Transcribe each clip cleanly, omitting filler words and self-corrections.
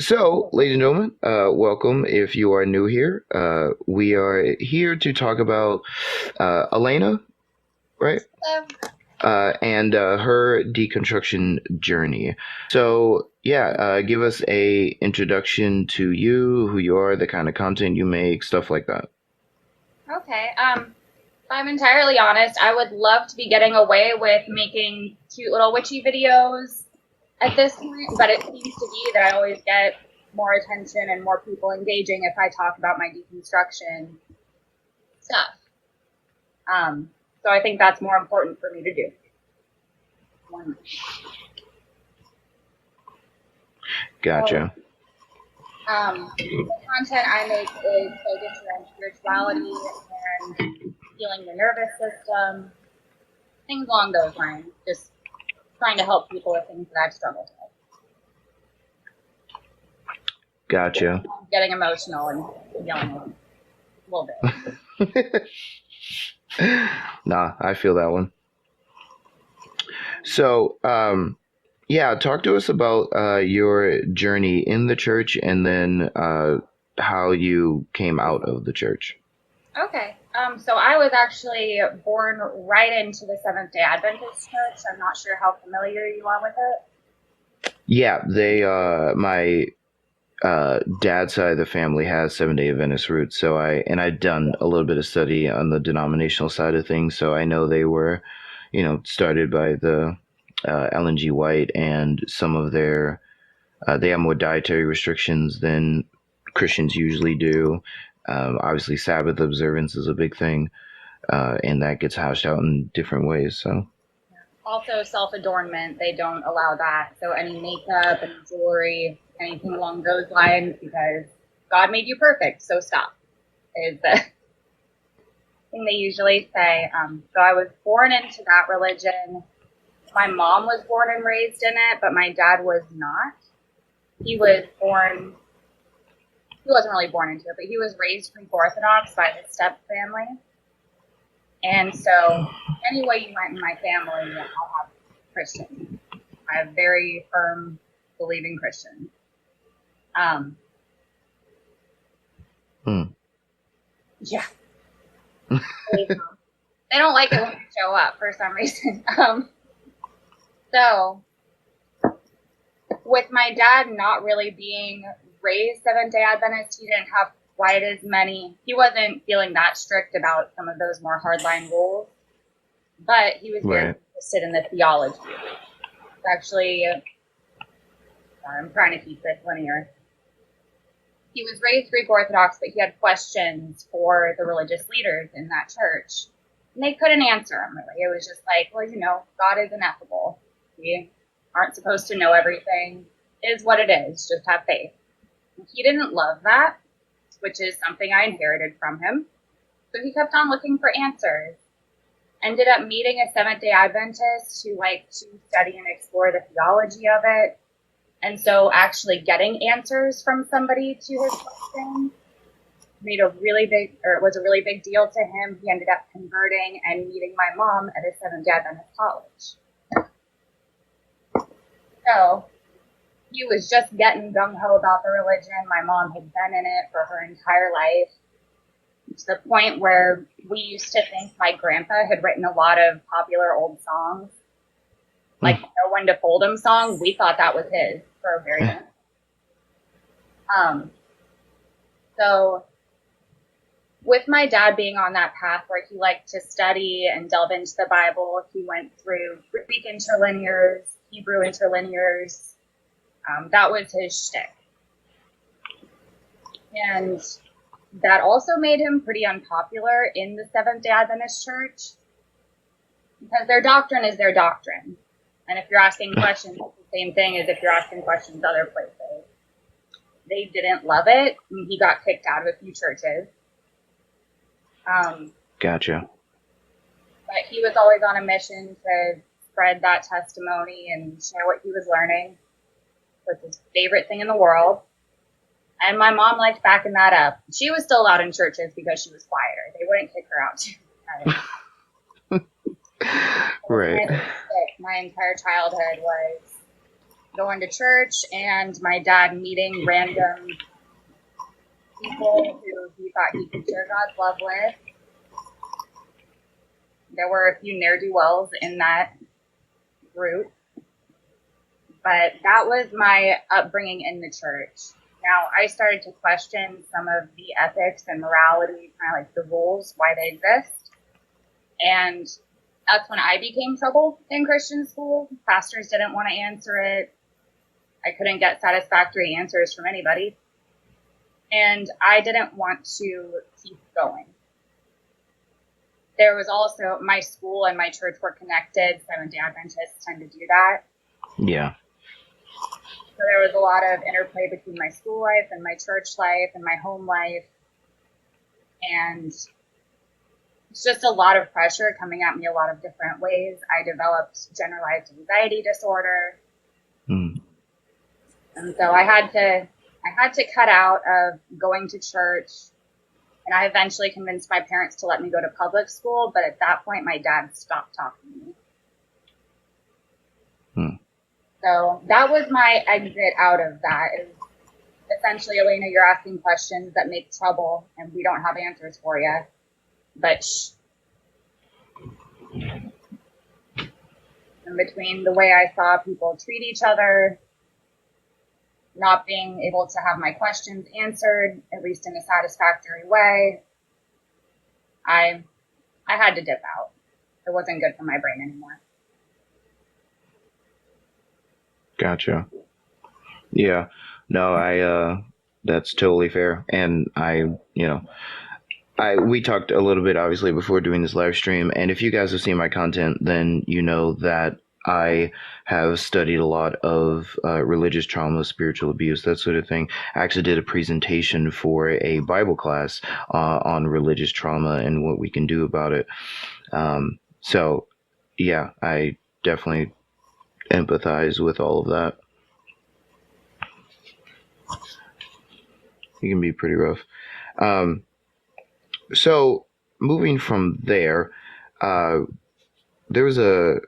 So, ladies and gentlemen, welcome. If you are new here, we are here to talk about Alaina, right? And her deconstruction journey. So, yeah, give us a introduction to you, who you are, the kind of content you make, stuff like that. Okay. If I'm entirely honest, I would love to be getting away with making cute little witchy videos at this point, but it seems to be that I always get more attention and more people engaging if I talk about my deconstruction stuff. So I think that's more important for me to do. So, Gotcha. the content I make is focused around spirituality and healing the nervous system, things along those lines. Just trying to help people with things that I've struggled with. Gotcha. I'm getting emotional and yelling a little bit. Nah, I feel that one. So, yeah, talk to us about your journey in the church and then how you came out of the church. Okay. So I was actually born right into the Seventh Day Adventist Church. I'm not sure how familiar you are with it. Yeah, my dad's side of the family has Seven Day Adventist roots, so I'd done a little bit of study on the denominational side of things, so I know they were, started by the Ellen G. White, and some of they have more dietary restrictions than Christians usually do. Obviously, Sabbath observance is a big thing, and that gets hashed out in different ways. So, Also, self adornment, they don't allow that. So any makeup, any jewelry, anything along those lines, because God made you perfect, so stop, is the thing they usually say. So I was born into that religion. My mom was born and raised in it, but my dad was not. He was born he wasn't really born into it, but he was raised Greek Orthodox by his step family. And so, any way you went in my family, I'll have Christians. I have very firm believing Christians. Um, hmm. yeah, they don't like it when you show up for some reason. So, with my dad not really being raised Seventh Day Adventist, he didn't have quite as many. He wasn't feeling that strict about some of those more hardline rules, but he was very Right. interested in the theology. Actually, I'm trying to keep this linear. He was raised Greek Orthodox, but he had questions for the religious leaders in that church. And they couldn't answer him, really. It was just like, well, God is ineffable. We aren't supposed to know everything. It is what it is. Just have faith. He didn't love that, which is something I inherited from him. So he kept on looking for answers. Ended up meeting a Seventh Day Adventist who liked to study and explore the theology of it. And so actually getting answers from somebody to his questions was a really big deal to him. He ended up converting and meeting my mom at a Seventh Day Adventist college. So he was just getting gung ho about the religion. My mom had been in it for her entire life, to the point where we used to think my grandpa had written a lot of popular old songs, like "Know When to Fold 'Em" song. We thought that was his for a very long time. So with my dad being on that path where he liked to study and delve into the Bible, he went through Greek interlinears, Hebrew interlinears. That was his shtick. And that also made him pretty unpopular in the Seventh Day Adventist Church, because their doctrine is their doctrine. And if you're asking questions, it's the same thing as if you're asking questions other places. They didn't love it. He got kicked out of a few churches. Gotcha. But he was always on a mission to spread that testimony and share what he was learning. It was his favorite thing in the world. And my mom liked backing that up. She was still allowed in churches because she was quieter. They wouldn't kick her out too. Right. My entire childhood was going to church and my dad meeting random people who he thought he could share God's love with. There were a few ne'er-do-wells in that group, but that was my upbringing in the church. Now, I started to question some of the ethics and morality, kind of like the rules, why they exist. And that's when I became trouble in Christian school. Pastors didn't want to answer it. I couldn't get satisfactory answers from anybody. And I didn't want to keep going. There was also, my school and my church were connected. Seventh-day Adventists tend to do that. Yeah. So there was a lot of interplay between my school life and my church life and my home life. And it's just a lot of pressure coming at me a lot of different ways. I developed generalized anxiety disorder. Mm. And so I had to cut out of going to church. And I eventually convinced my parents to let me go to public school. But at that point, my dad stopped talking to me. Hmm. So that was my exit out of that. Is essentially, Alaina, you're asking questions that make trouble, and we don't have answers for you. But shh. In between the way I saw people treat each other, not being able to have my questions answered, at least in a satisfactory way, I had to dip out. It wasn't good for my brain anymore. Gotcha. Yeah. No, that's totally fair. And we talked a little bit obviously before doing this live stream, and if you guys have seen my content, then you know that I have studied a lot of religious trauma, spiritual abuse, that sort of thing. I actually did a presentation for a Bible class on religious trauma and what we can do about it. So, yeah, I definitely empathize with all of that. It can be pretty rough. Um, so, moving from there, uh, there was a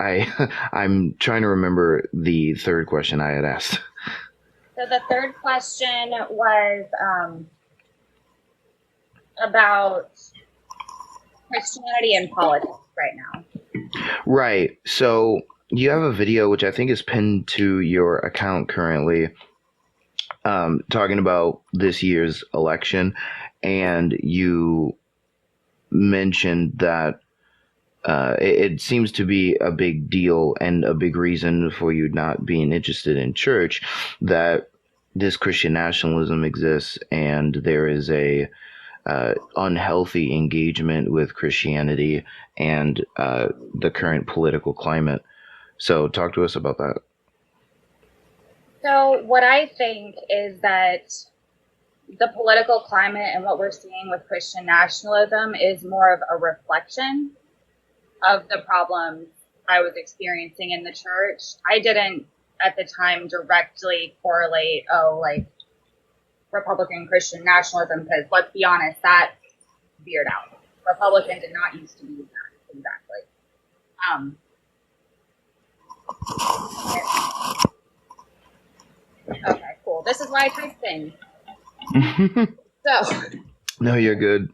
I I'm trying to remember the third question I had asked. So the third question was about Christianity and politics right now. Right. So you have a video which I think is pinned to your account currently, talking about this year's election, and you mentioned that it seems to be a big deal and a big reason for you not being interested in church, that this Christian nationalism exists and there is a unhealthy engagement with Christianity and the current political climate. So, talk to us about that. So what I think is that the political climate and what we're seeing with Christian nationalism is more of a reflection of the problems I was experiencing in the church. I didn't at the time directly correlate, like Republican Christian nationalism, because let's be honest, that veered out. Republican did not used to be that exactly. Okay, cool. This is why I type things. So No, you're good.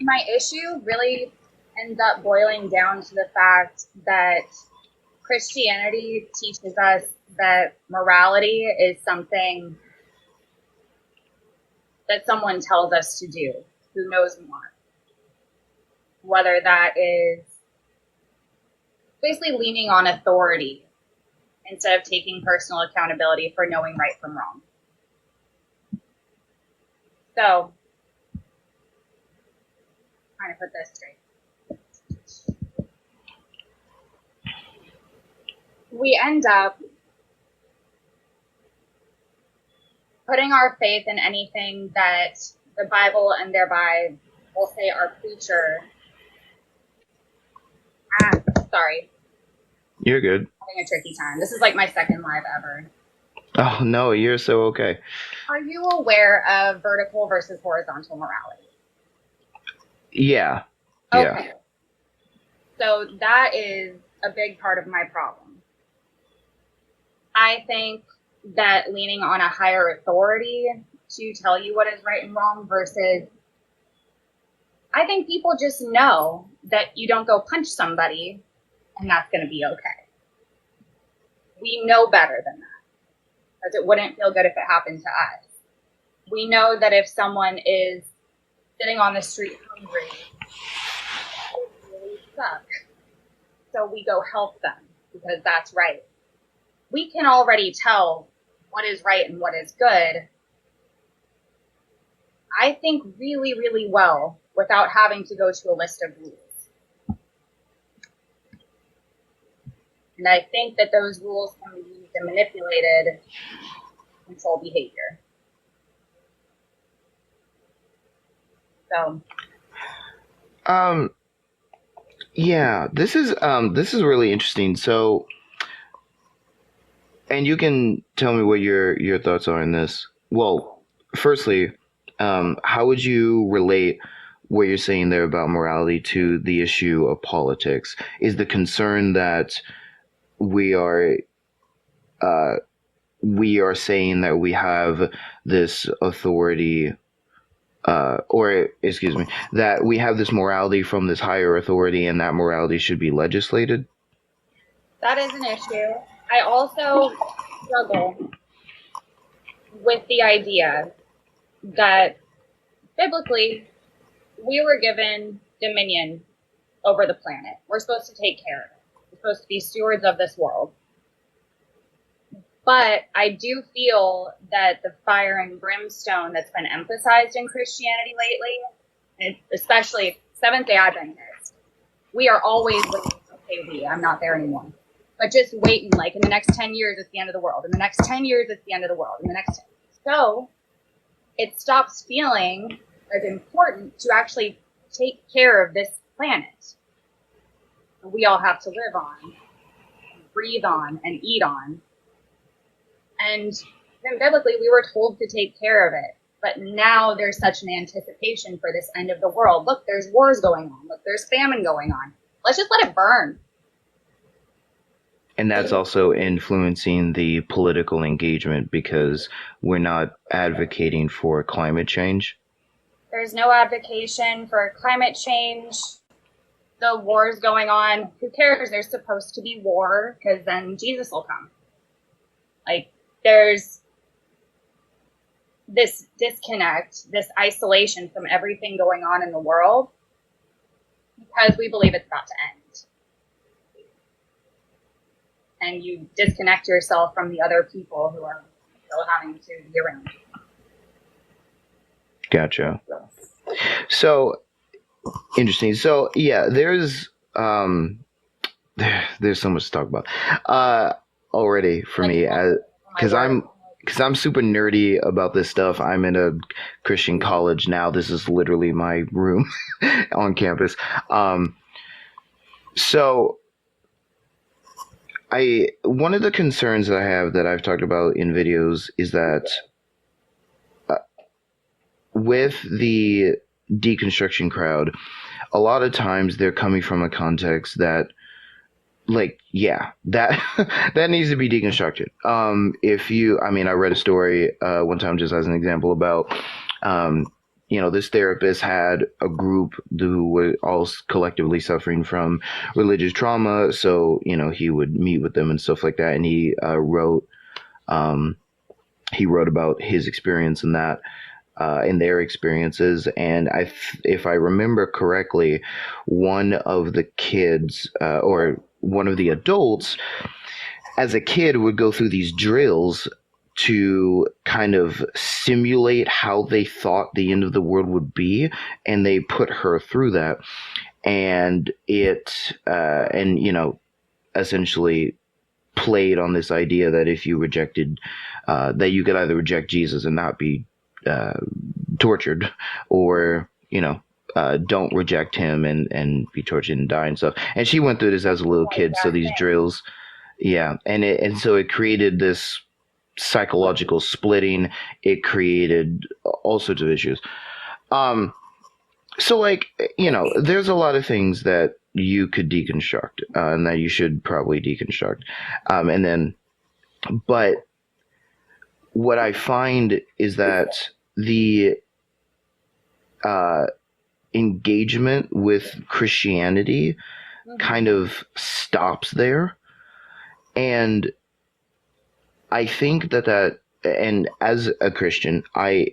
my issue really ends up boiling down to the fact that Christianity teaches us that morality is something that someone tells us to do who knows more. Whether that is basically leaning on authority instead of taking personal accountability for knowing right from wrong. So, trying to put this straight. We end up putting our faith in anything that the Bible and thereby we'll say our preacher. Sorry. You're good. Having a tricky time. This is like my second live ever. Oh, no, you're so okay. Are you aware of vertical versus horizontal morality? Yeah. Okay. So that is a big part of my problem. I think that leaning on a higher authority to tell you what is right and wrong versus I think people just know that you don't go punch somebody and that's going to be okay. We know better than that because it wouldn't feel good if it happened to us. We know that if someone is sitting on the street hungry, it really sucks. So we go help them because that's right. We can already tell what is right and what is good, I think, really, really well without having to go to a list of rules. And I think that those rules can be used and manipulated to control behavior. So, Yeah, this is really interesting. So, and you can tell me what your thoughts are on this. Well, firstly, how would you relate what you're saying there about morality to the issue of politics? Is the concern that we are uh, we are saying that we have this authority, or excuse me, that we have this morality from this higher authority, and that morality should be legislated? that is an issue. I also struggle with the idea that biblically we were given dominion over the planet. We're supposed to take care of it. We're supposed to be stewards of this world. But I do feel that the fire and brimstone that's been emphasized in Christianity lately, and especially Seventh day Adventists, we are always waiting. Okay, I'm not there anymore. But just waiting, like in the next 10 years, it's the end of the world. In the next 10 years, it's the end of the world. In the next 10 years. So it stops feeling as important to actually take care of this planet we all have to live on, breathe on, and eat on. And then biblically, we were told to take care of it. But now there's such an anticipation for this end of the world. Look, there's wars going on. Look, there's famine going on. Let's just let it burn. And that's also influencing the political engagement because we're not advocating for climate change. There's no advocacy for climate change. The wars going on. Who cares? There's supposed to be war because then Jesus will come. Like, there's this disconnect, this isolation from everything going on in the world because we believe it's about to end. And you disconnect yourself from the other people who are still having to be around. Gotcha. So interesting. So yeah, there's so much to talk about already for me, because I'm super nerdy about this stuff. I'm in a Christian college now. This is literally my room on campus. So one of the concerns that I have that I've talked about in videos is that with the deconstruction crowd, a lot of times they're coming from a context that, like, yeah, that that needs to be deconstructed. If you, I mean, I read a story one time, just as an example, about this therapist had a group who were all collectively suffering from religious trauma, so he would meet with them and stuff like that, and he wrote about his experience in that. In their experiences, and if I remember correctly, one of the kids or one of the adults, as a kid, would go through these drills to kind of simulate how they thought the end of the world would be, and they put her through that, and essentially played on this idea that if you rejected, that you could either reject Jesus and not be tortured, or don't reject him and be tortured and die and stuff. And she went through this as a little kid, so these drills, yeah, and so it created this psychological splitting. It created all sorts of issues. So, like, there's a lot of things that you could deconstruct, and that you should probably deconstruct. And then, but what I find is that the uh, engagement with Christianity kind of stops there. And I think and as a Christian,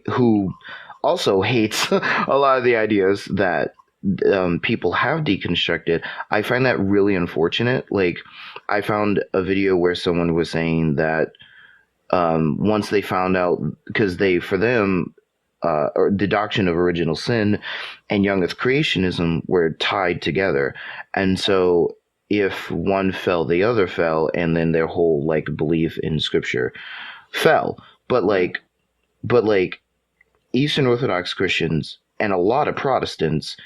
who also hates a lot of the ideas that people have deconstructed, I find that really unfortunate. Like, I found a video where someone was saying that once they found out, because for them, or the doctrine of original sin and young earth creationism were tied together. And so if one fell, the other fell, and then their whole like belief in scripture fell. But like Eastern Orthodox Christians and a lot of Protestants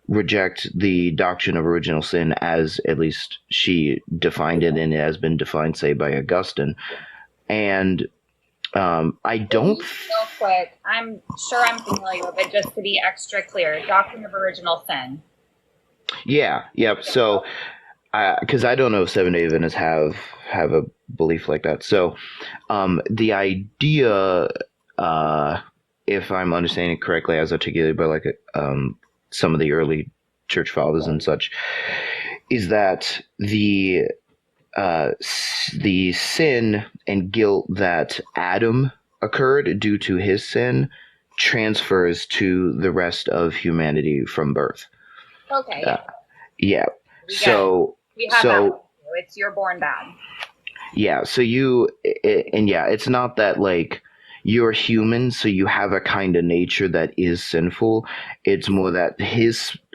reject the doctrine of original sin as at least she defined it, and it has been defined, say, by Augustine. And I don't. Real quick, I'm sure I'm familiar with it. Just to be extra clear, doctrine of original sin. Yeah, yep. So, because I don't know if Seven Day Adventists have a belief like that. So, the idea, if I'm understanding it correctly, as articulated by some of the early church fathers and such, is that the sin and guilt that Adam occurred due to his sin transfers to the rest of humanity from birth. Okay. Yeah. We have So that. It's you're born bad. yeah. So it's not that like you're human, so you have a kind of nature that is sinful. It's more that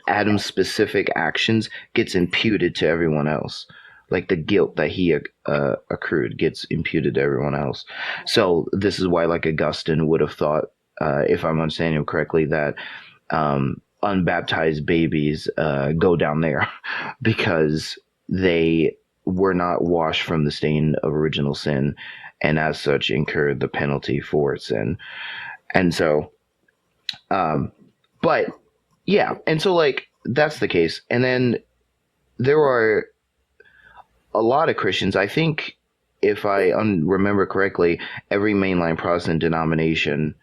Adam's specific actions gets imputed to everyone else. Like the guilt that he accrued gets imputed to everyone else. So this is why, like, Augustine would have thought, if I'm understanding him correctly, that unbaptized babies go down there because they were not washed from the stain of original sin, and as such incurred the penalty for sin. And so, but yeah, and so like that's the case. And then there are a lot of Christians, I think, if I remember correctly, every mainline Protestant denomination,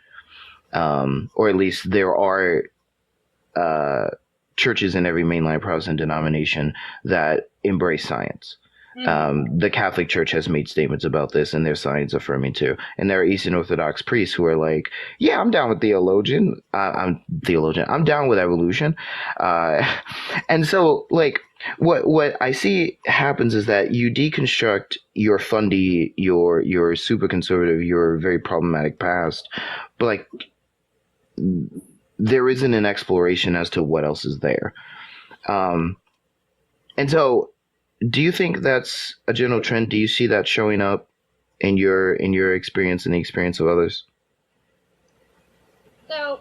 or at least there are churches in every mainline Protestant denomination that embrace science. The Catholic Church has made statements about this, and they're science affirming too. And there are Eastern Orthodox priests who are like, "Yeah, I'm down with theologian. I'm theologian. I'm down with evolution." And so, like, what I see happens is that you deconstruct your fundy, your super conservative, your very problematic past, but like there isn't an exploration as to what else is there. And so, do you think that's a general trend? Do you see that showing up in your experience and the experience of others? So,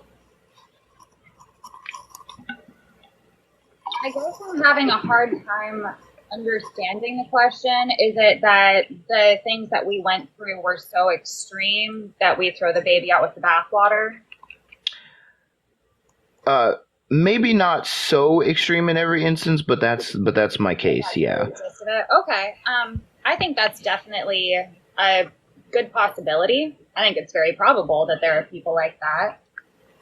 I guess I'm having a hard time understanding the question. Is it that the things that we went through were so extreme that we throw the baby out with the bathwater? Maybe not so extreme in every instance, but that's my case. Yeah. Okay. I think that's definitely a good possibility. I think it's very probable that there are people like that.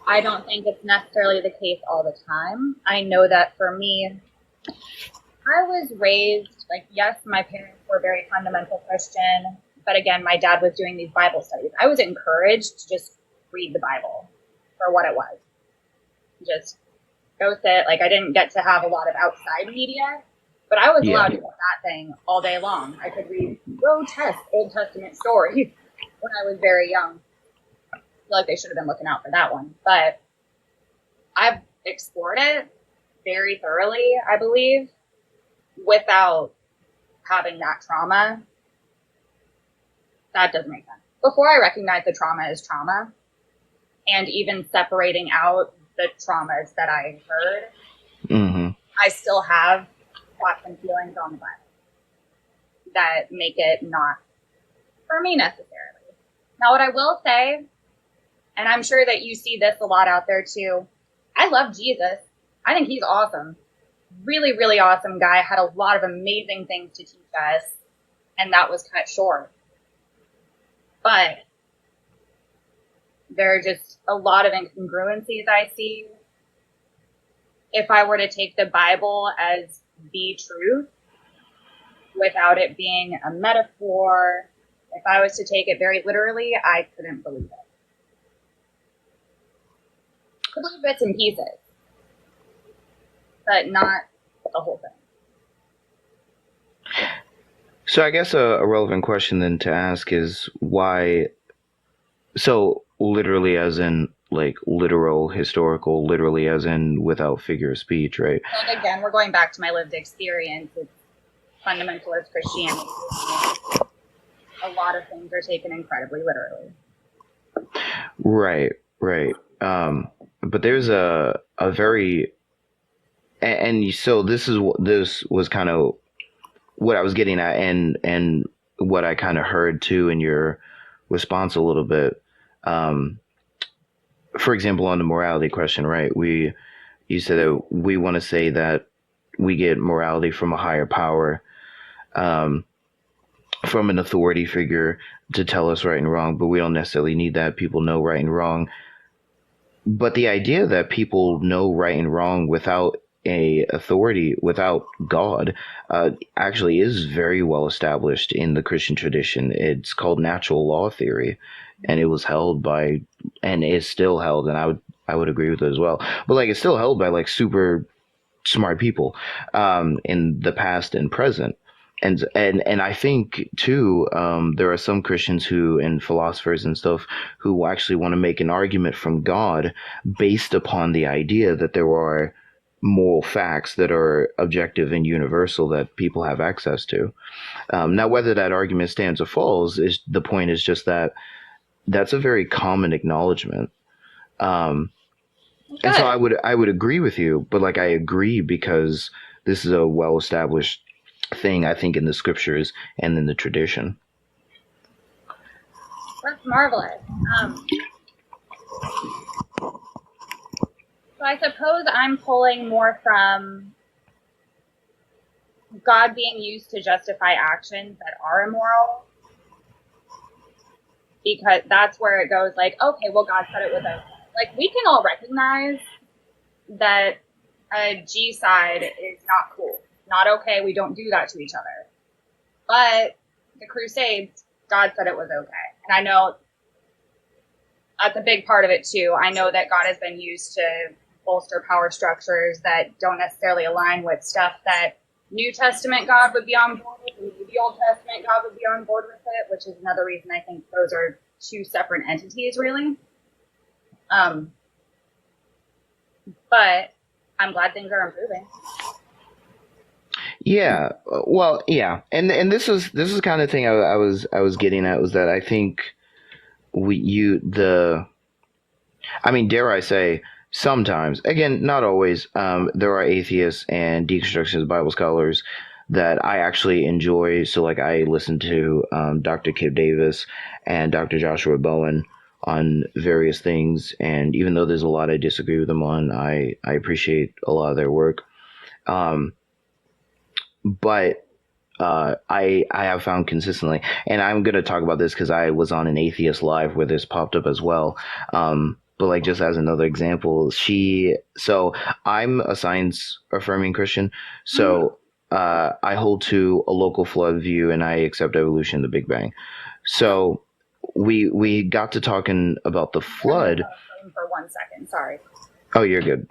I don't think it's necessarily the case all the time. I know that for me, I was raised, like, yes, my parents were very fundamental Christian, but again, my dad was doing these Bible studies. I was encouraged to just read the Bible for what it was. Just go sit. Like, I didn't get to have a lot of outside media, but I was allowed to do that thing all day long. I could read grotesque Old Testament stories when I was very young. I feel like they should have been looking out for that one. But I've explored it very thoroughly, I believe, without having that trauma. That doesn't make sense. Before I recognized the trauma as trauma, and even separating out the traumas that I heard, I still have thoughts and feelings on the Bible that make it not for me necessarily. Now, what I will say, and I'm sure that you see this a lot out there too, I love Jesus. I think he's awesome. really, really awesome guy, had a lot of amazing things to teach us, and that was cut short. But there are just a lot of incongruencies I see. If I were to take the Bible as the truth without it being a metaphor, if I was to take it very literally, I couldn't believe it. I could believe bits and pieces, but not the whole thing. So I guess a relevant question then to ask is why. So literally, as in like literal, historical, literally, as in without figure of speech, right? And again, we're going back to my lived experience. It's fundamentalist Christianity. A lot of things are taken incredibly literally. Right, right. But there's a very and so this was kind of what I was getting at, and what I kind of heard too in your response a little bit. Um, for example, on the morality question, right? You said that we want to say that we get morality from a higher power, um, from an authority figure to tell us right and wrong, but we don't necessarily need that. People know right and wrong. But the idea that people know right and wrong without a authority, without God, actually is very well established in the Christian tradition. It's called natural law theory, and it was held by, and is still held, and I would agree with it as well. But like, it's still held by like super smart people, in the past and present. And I think too, there are some Christians who and philosophers and stuff who actually want to make an argument from God based upon the idea that there are moral facts that are objective and universal that people have access to. Now, whether that argument stands or falls is the point. Is just that that's a very common acknowledgement. Um, and so I would agree with you, but like I agree because this is a well established thing, I think, in the scriptures and in the tradition. That's marvelous. So I suppose I'm pulling more from God being used to justify actions that are immoral, because that's where it goes like, okay, well, God said it was okay. Like, we can all recognize that a G-side is not cool, not okay. We don't do that to each other. But the Crusades, God said it was okay. And I know that's a big part of it too. I know that God has been used to bolster power structures that don't necessarily align with stuff that New Testament God would be on board with, and maybe Old Testament God would be on board with it, which is another reason I think those are two separate entities, really. But I'm glad things are improving. Yeah, well, yeah, and this is kind of thing I was getting at, was that I think we you the I mean, dare I say, sometimes, again, not always, there are atheists and deconstructionist Bible scholars that I actually enjoy. So, like, I listen to Dr. Kip Davis and Dr. Joshua Bowen on various things. And even though there's a lot I disagree with them on, I appreciate a lot of their work. Um, but I have found consistently, and I'm gonna talk about this because I was on an atheist live where this popped up as well. But like, just as another example, so I'm a science affirming Christian, so I hold to a local flood view and I accept evolution, the Big Bang. So we got to talking about the flood. For 1 second, sorry. Oh, you're good.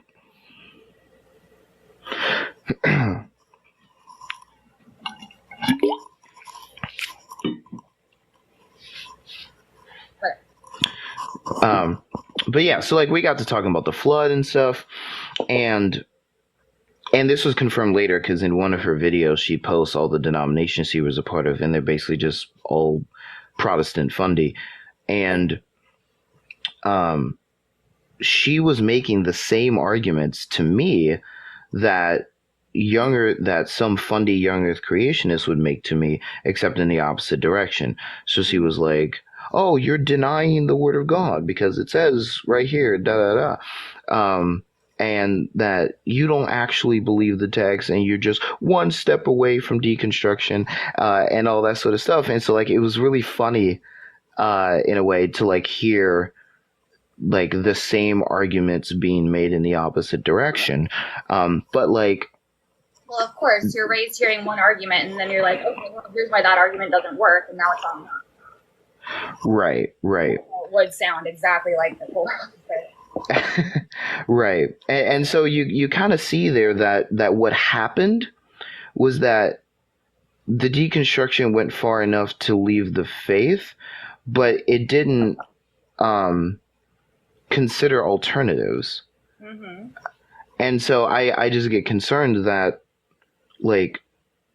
But yeah, so like we got to talking about the flood and stuff, and this was confirmed later because in one of her videos she posts all the denominations she was a part of, and they're basically just all Protestant fundy, and she was making the same arguments to me that some fundy young earth creationists would make to me, except in the opposite direction. So she was like, oh, you're denying the word of God because it says right here, da da da. and that you don't actually believe the text and you're just one step away from deconstruction, and all that sort of stuff. And so like it was really funny in a way to like hear like the same arguments being made in the opposite direction. But like, Well, of course, you're raised hearing one argument, and then you're like, okay, well, here's why that argument doesn't work, and now it's on that. right, right. It would sound exactly like the whole opposite. Right. And so you kind of see there that what happened was that the deconstruction went far enough to leave the faith, but it didn't um, consider alternatives. Mm-hmm. And so I just get concerned that, like,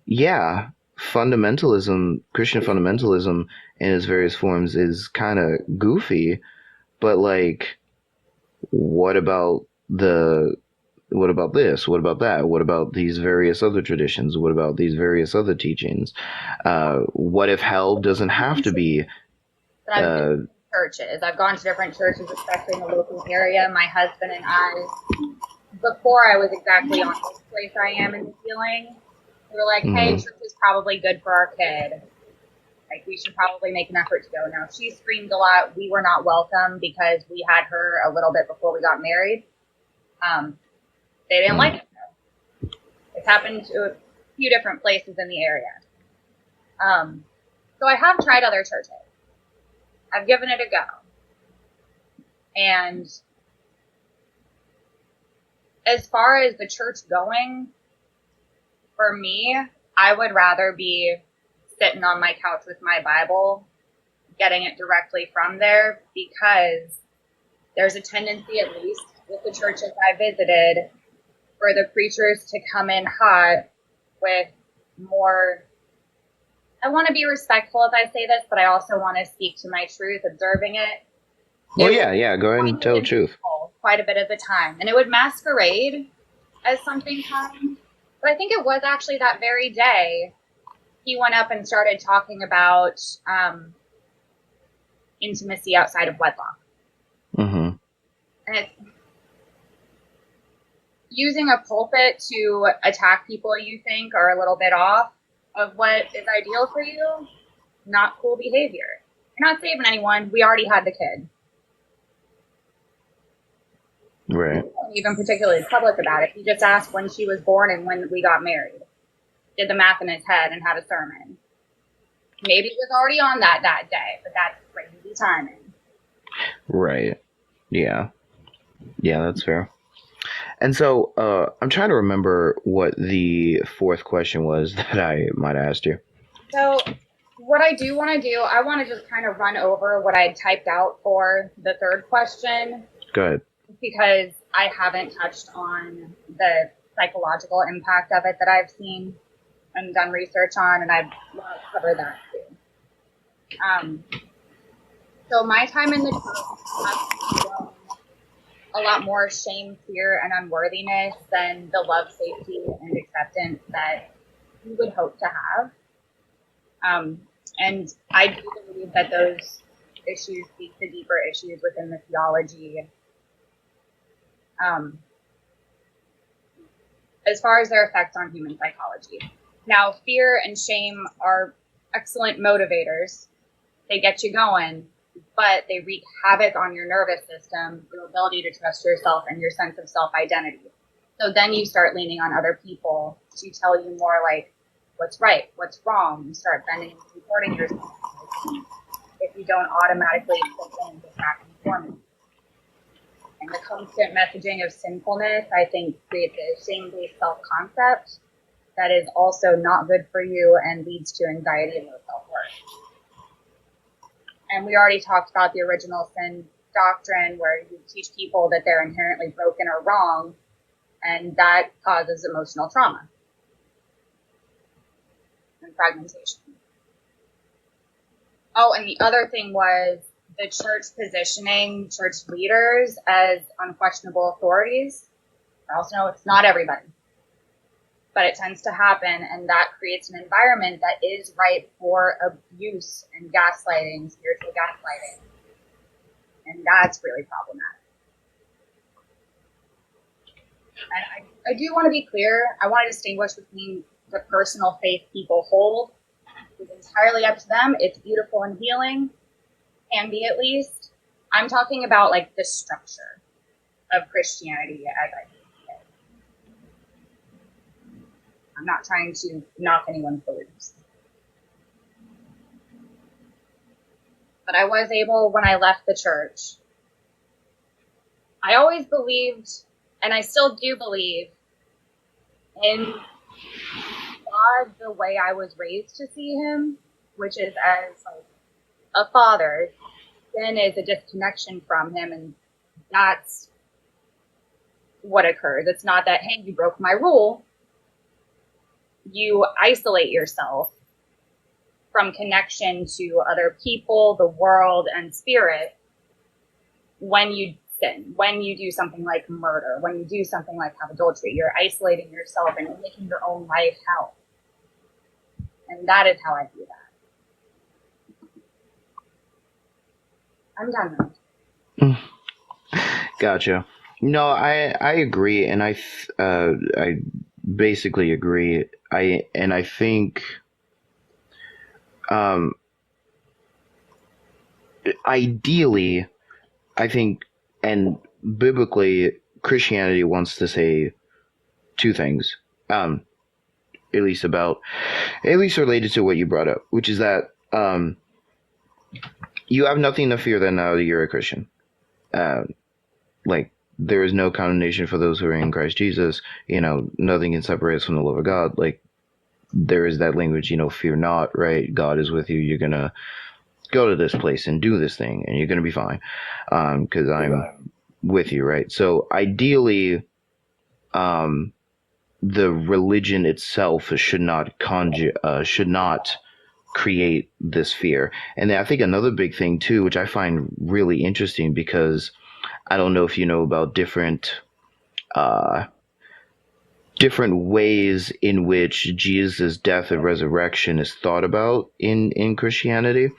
yeah, fundamentalism, Christian fundamentalism in its various forms is kind of goofy, but like, what about the what about this? What about that? What about these various other traditions? What about these various other teachings? What if hell doesn't have to be? But I've been to churches. I've gone to different churches, especially in the local area. My husband and I, before I was exactly on this place I am in the healing, we were like, hey, Mhm. church is probably good for our kid. Like, we should probably make an effort to go. Now, she screamed a lot. We were not welcome because we had her a little bit before we got married. They didn't like it. It's happened to a few different places in the area. So I have tried other churches. I've given it a go. And as far as the church going, for me, I would rather be sitting on my couch with my Bible, getting it directly from there, because there's a tendency, at least with the churches I visited, for the preachers to come in hot with more. I want to be respectful if I say this, but I also want to speak to my truth, observing it. Well, It was yeah, yeah. Go ahead and pointed tell the and truth. hateful quite a bit of the time, and it would masquerade as something kind. But I think it was actually that very day he went up and started talking about intimacy outside of wedlock. Mm-hmm. And it's using a pulpit to attack people you think are a little bit off of what is ideal for you, not cool behavior. You're not saving anyone. We already had the kid. Right. He wasn't even particularly public about it. He just asked when she was born and when we got married. Did the math in his head and had a sermon. Maybe it was already on that day, but that's crazy timing. Right. Yeah. Yeah, that's fair. And so I'm trying to remember what the fourth question was that I might have asked you. So what I do want to do, I want to just kind of run over what I typed out for the third question, Go ahead. because I haven't touched on the psychological impact of it that I've seen and done research on, and I've covered that too. So my time in the church has shown a lot more shame, fear, and unworthiness than the love, safety, and acceptance that you would hope to have. And I do believe that those issues speak to deeper issues within the theology. As far as their effects on human psychology. Now, fear and shame are excellent motivators. They get you going, but they wreak havoc on your nervous system, your ability to trust yourself, and your sense of self-identity. So then you start leaning on other people to tell you more like what's right, what's wrong. You start bending and supporting yourself if you don't automatically fit into track conformity. And the constant messaging of sinfulness, I think, creates a shame-based self-concept that is also not good for you and leads to anxiety and low self-worth. And we already talked about the original sin doctrine, where you teach people that they're inherently broken or wrong, and that causes emotional trauma and fragmentation. Oh, and the other thing was the church positioning church leaders as unquestionable authorities. I also know it's not everybody, but it tends to happen, and that creates an environment that is ripe for abuse and gaslighting, spiritual gaslighting, and that's really problematic. And I do want to be clear. I want to distinguish between the personal faith people hold. It's entirely up to them. It's beautiful and healing, can be at least. I'm talking about like the structure of Christianity as I see it. I'm not trying to knock anyone's beliefs. But I was able, when I left the church, I always believed, and I still do believe, in God the way I was raised to see him, which is as like a father. Sin is a disconnection from him, and that's what occurs. It's not that, hey, you broke my rule. You isolate yourself from connection to other people, the world, and spirit when you sin, when you do something like murder, when you do something like have adultery. You're isolating yourself and you're making your own life hell. And that is how I view that. I'm done now. Gotcha. No, I agree, and I basically agree. I think um, ideally, I think, and biblically, Christianity wants to say two things. Um, at least about, at least related to what you brought up, which is that you have nothing to fear that now that you're a Christian. Uh, like there is no condemnation for those who are in Christ Jesus. You know, nothing can separate us from the love of God. Like there is that language, you know, fear not, right? God is with you. You're gonna go to this place and do this thing, and you're gonna be fine, because I'm with you, right? So ideally, um, the religion itself should not create this fear. And then I think another big thing too, which I find really interesting, because I don't know if you know about uh, different ways in which Jesus' death and resurrection is thought about in Christianity.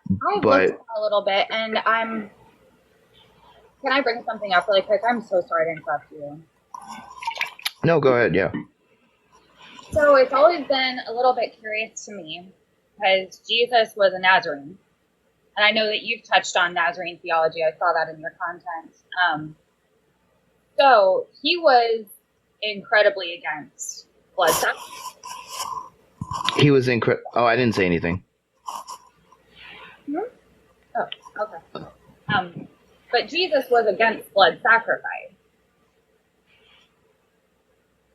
I've looked But a little bit, and can I bring something up really quick? I'm so sorry to interrupt you. no, go ahead. Yeah. So it's always been a little bit curious to me because Jesus was a Nazarene. And I know that you've touched on Nazarene theology. I saw that in your content. So he was incredibly against blood sacrifice. He was incredible. Oh, I didn't say anything. Hmm? Oh, okay. But Jesus was against blood sacrifice.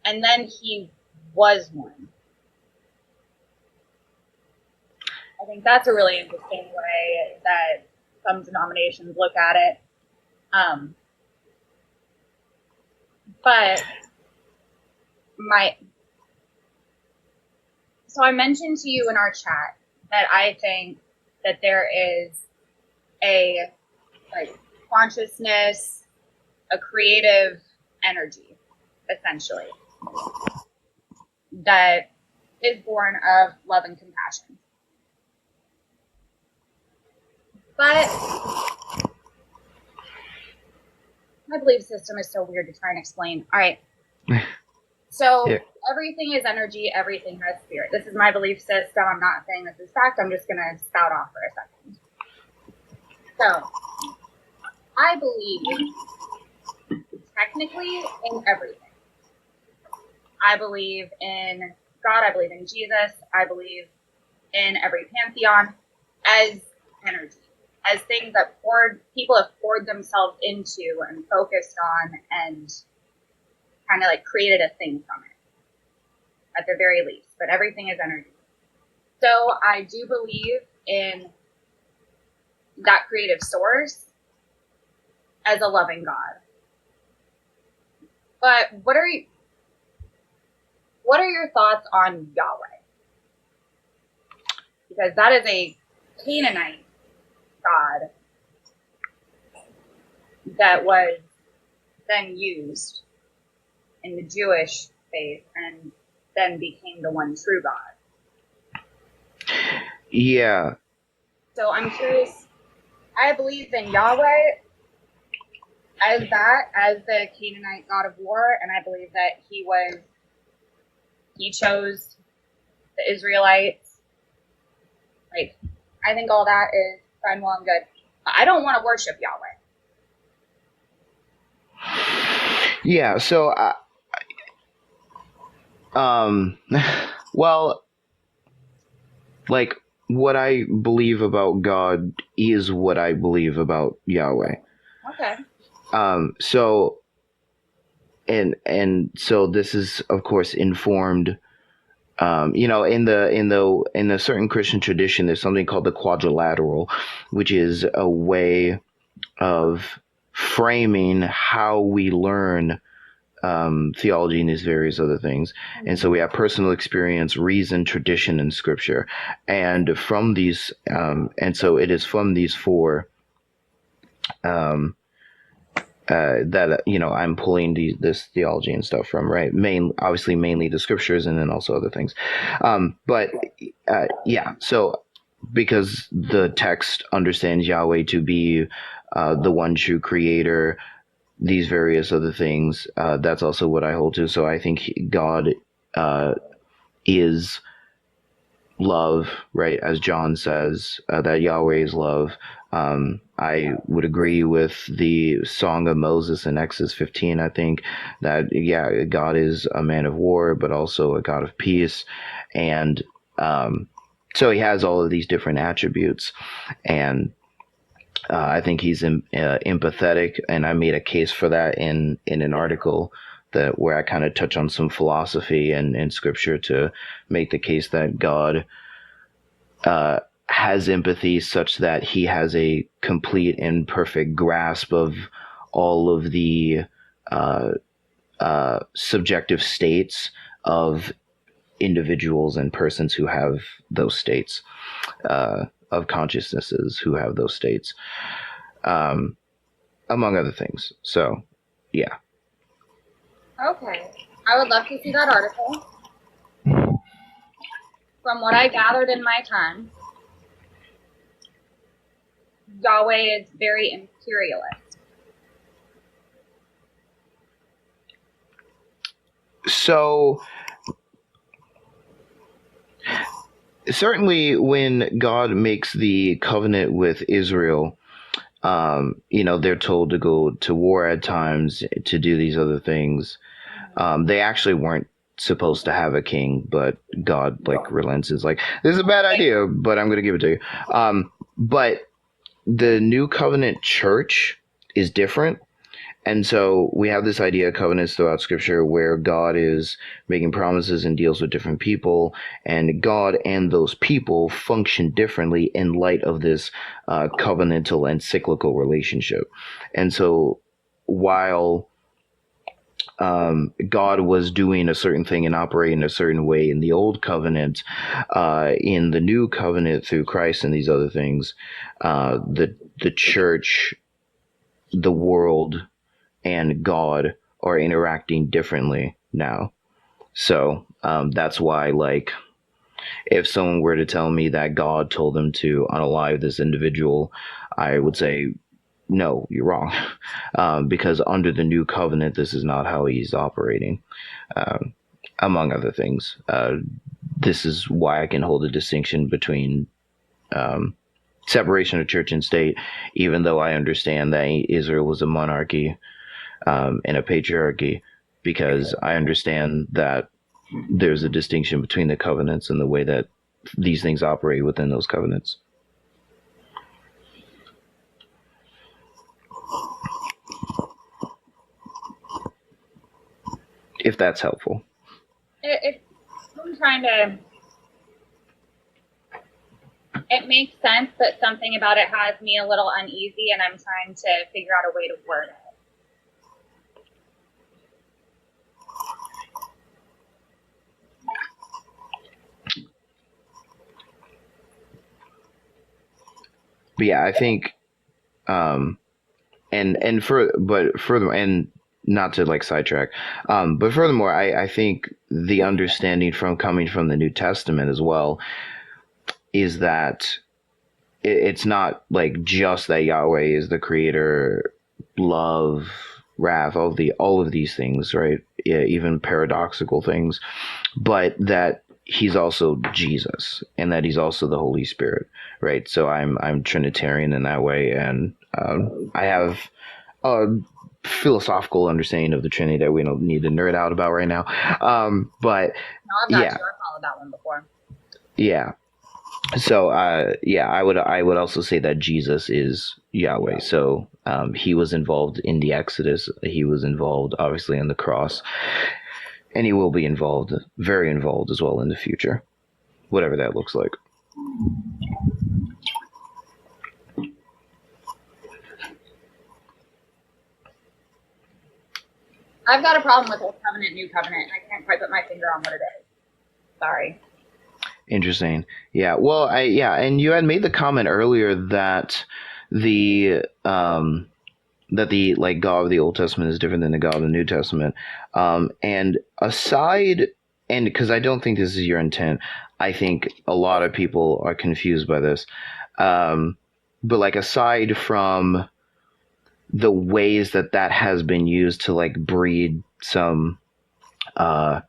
And then he was one. I think that's a really interesting way that some denominations look at it. But so I mentioned to you in our chat that I think that there is a like consciousness, a creative energy, essentially, that is born of love and compassion. But my belief system is so weird to try and explain. All right. So Yeah. everything is energy, everything has spirit. This is my belief system. I'm not saying this is fact. I'm just going to spout off for a second. So I believe technically in everything. I believe in God. I believe in Jesus. I believe in every pantheon as energy, as things that people have poured themselves into and focused on and kind of like created a thing from it, at the very least. But everything is energy. So I do believe in that creative source as a loving God. But what are your thoughts on Yahweh? Because that is a Canaanite God that was then used in the Jewish faith and then became the one true God. Yeah. So I'm curious. I believe in Yahweh, as that as the Canaanite god of war, and I believe that he chose the Israelites. Like, I think all that is fine, well, and good. I don't want to worship Yahweh. Yeah. So, um, well, like what I believe about God is what I believe about Yahweh. Okay. So and so this is of course informed. In the certain Christian tradition, there's something called the quadrilateral, which is a way of framing how we learn theology and these various other things. And so we have personal experience, reason, tradition, and scripture. And from these, and so it is from these four um, that I'm pulling this theology and stuff from, right? Obviously, mainly the scriptures, and then also other things. But yeah, so because the text understands Yahweh to be the one true creator, these various other things. That's also what I hold to. So I think God is love, right? As John says, that Yahweh is love. I would agree with the Song of Moses in Exodus 15. I think that, yeah, God is a man of war, but also a God of peace. And so he has all of these different attributes. And I think he's empathetic, and I made a case for that in an article that where I kind of touch on some philosophy and scripture to make the case that God has empathy such that he has a complete and perfect grasp of all of the subjective states of individuals and persons who have those states, of consciousnesses who have those states. Among other things. So, yeah. Okay. I would love to see that article. From what I gathered in my time, Yahweh is very imperialist. So, certainly when God makes the covenant with Israel, they're told to go to war at times to do these other things. They actually weren't supposed to have a king, but God relents. Is like, this is a bad idea, but I'm going to give it to you. But the new covenant church is different. And so we have this idea of covenants throughout scripture where God is making promises and deals with different people, and God and those people function differently in light of this covenantal and cyclical relationship. And so while God was doing a certain thing and operating a certain way in the old covenant, in the new covenant through Christ and these other things, the church, the world, and God are interacting differently now. So that's why, if someone were to tell me that God told them to unalive this individual, I would say, no, you're wrong. Because under the new covenant, this is not how he's operating, among other things. This is why I can hold a distinction between separation of church and state, even though I understand that Israel was a monarchy and a patriarchy, because I understand that there's a distinction between the covenants and the way that these things operate within those covenants. If that's helpful. I'm trying to. It makes sense, but something about it has me a little uneasy, and I'm trying to figure out a way to word it. But yeah, I think, further, and not to sidetrack, but furthermore, I think the understanding from coming from the New Testament as well is that it's not just that Yahweh is the creator love, wrath, all of these things, right? Yeah, even paradoxical things, but that he's also Jesus and that he's also the Holy Spirit, right? So I'm Trinitarian in that way, and I have a philosophical understanding of the Trinity that we don't need to nerd out about right now. But No, I've got yeah, you. I've followed that one before. yeah. So yeah, I would also say that Jesus is Yahweh. So he was involved in the Exodus. He was involved, obviously, in the cross, and he will be involved, very involved as well in the future, whatever that looks like. I've got a problem with Old Covenant, New Covenant, and I can't quite put my finger on what it is. Sorry. Interesting. Yeah. Well, and you had made the comment earlier that the like God of the Old Testament is different than the God of the New Testament. And aside, and because I don't think this is your intent, I think a lot of people are confused by this. But like aside from the ways that that has been used to like breed some uh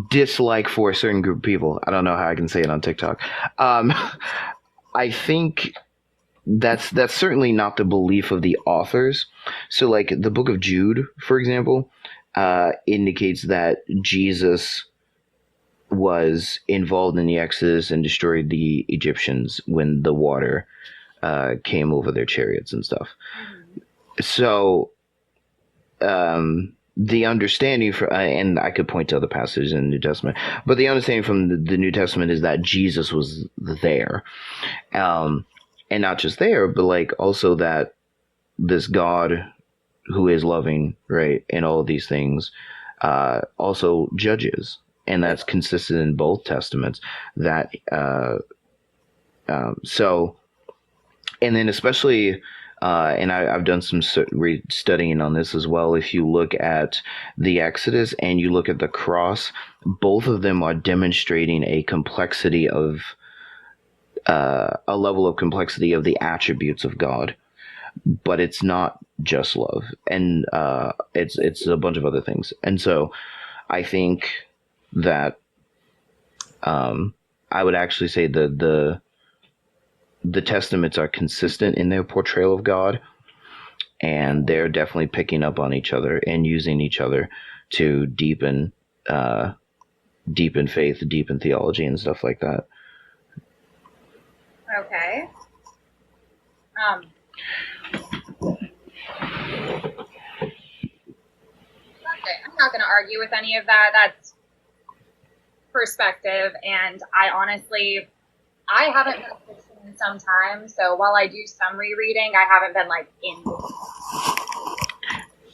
dislike for a certain group of people. I don't know how I can say it on TikTok. Um, I think that's certainly not the belief of the authors. So, like the Book of Jude, for example, indicates that Jesus was involved in the Exodus and destroyed the Egyptians when the water came over their chariots and stuff. Mm-hmm. So, the understanding for and I could point to other passages in the New Testament, but the understanding from the New Testament is that Jesus was there, um, and not just there, but like also that this God who is loving, right, and all of these things, also judges, and that's consistent in both testaments. That so, and then especially and I've done some studying on this as well. If you look at the Exodus and you look at the cross, both of them are demonstrating a complexity of a level of complexity of the attributes of God. But it's not just love, and it's a bunch of other things. And so I think that I would actually say the testaments are consistent in their portrayal of God, and they're definitely picking up on each other and using each other to deepen faith, deepen theology, and stuff like that. Okay. Okay. I'm not going to argue with any of that. That's perspective, and I haven't been a Christian in some time, so while I do some rereading, I haven't been like in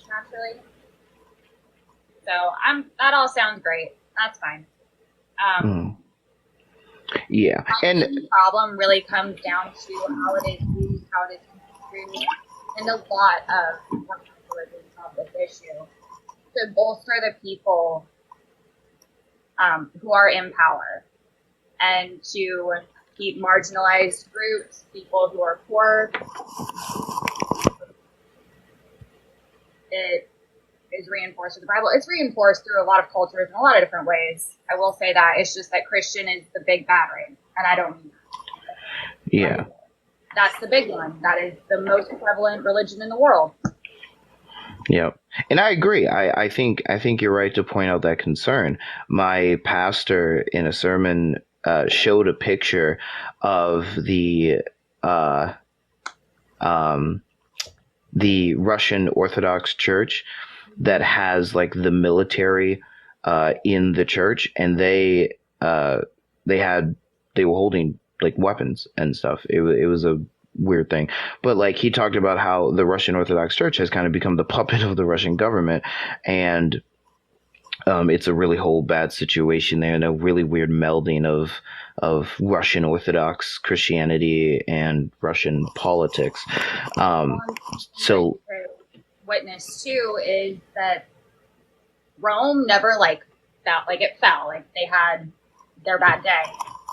naturally. So that all sounds great. That's fine. Yeah, and the problem really comes down to how it is used, how it is construed, and a lot of religions on this issue to bolster the people who are in power and to keep marginalized groups, people who are poor. It is reinforced with the Bible. It's reinforced through a lot of cultures in a lot of different ways. I will say that. It's just that Christian is the big bad right, and I don't mean that. Yeah. That's the big one. That is the most prevalent religion in the world. Yep. And I agree. I think you're right to point out that concern. My pastor in a sermon showed a picture of the Russian Orthodox Church that has like the military in the church, and they were holding like weapons and stuff. It was a weird thing, but like he talked about how the Russian Orthodox Church has kind of become the puppet of the Russian government, and it's a really whole bad situation there, and a really weird melding of Russian Orthodox Christianity and Russian politics. So witness too is that Rome never like felt like it fell, like they had their bad day,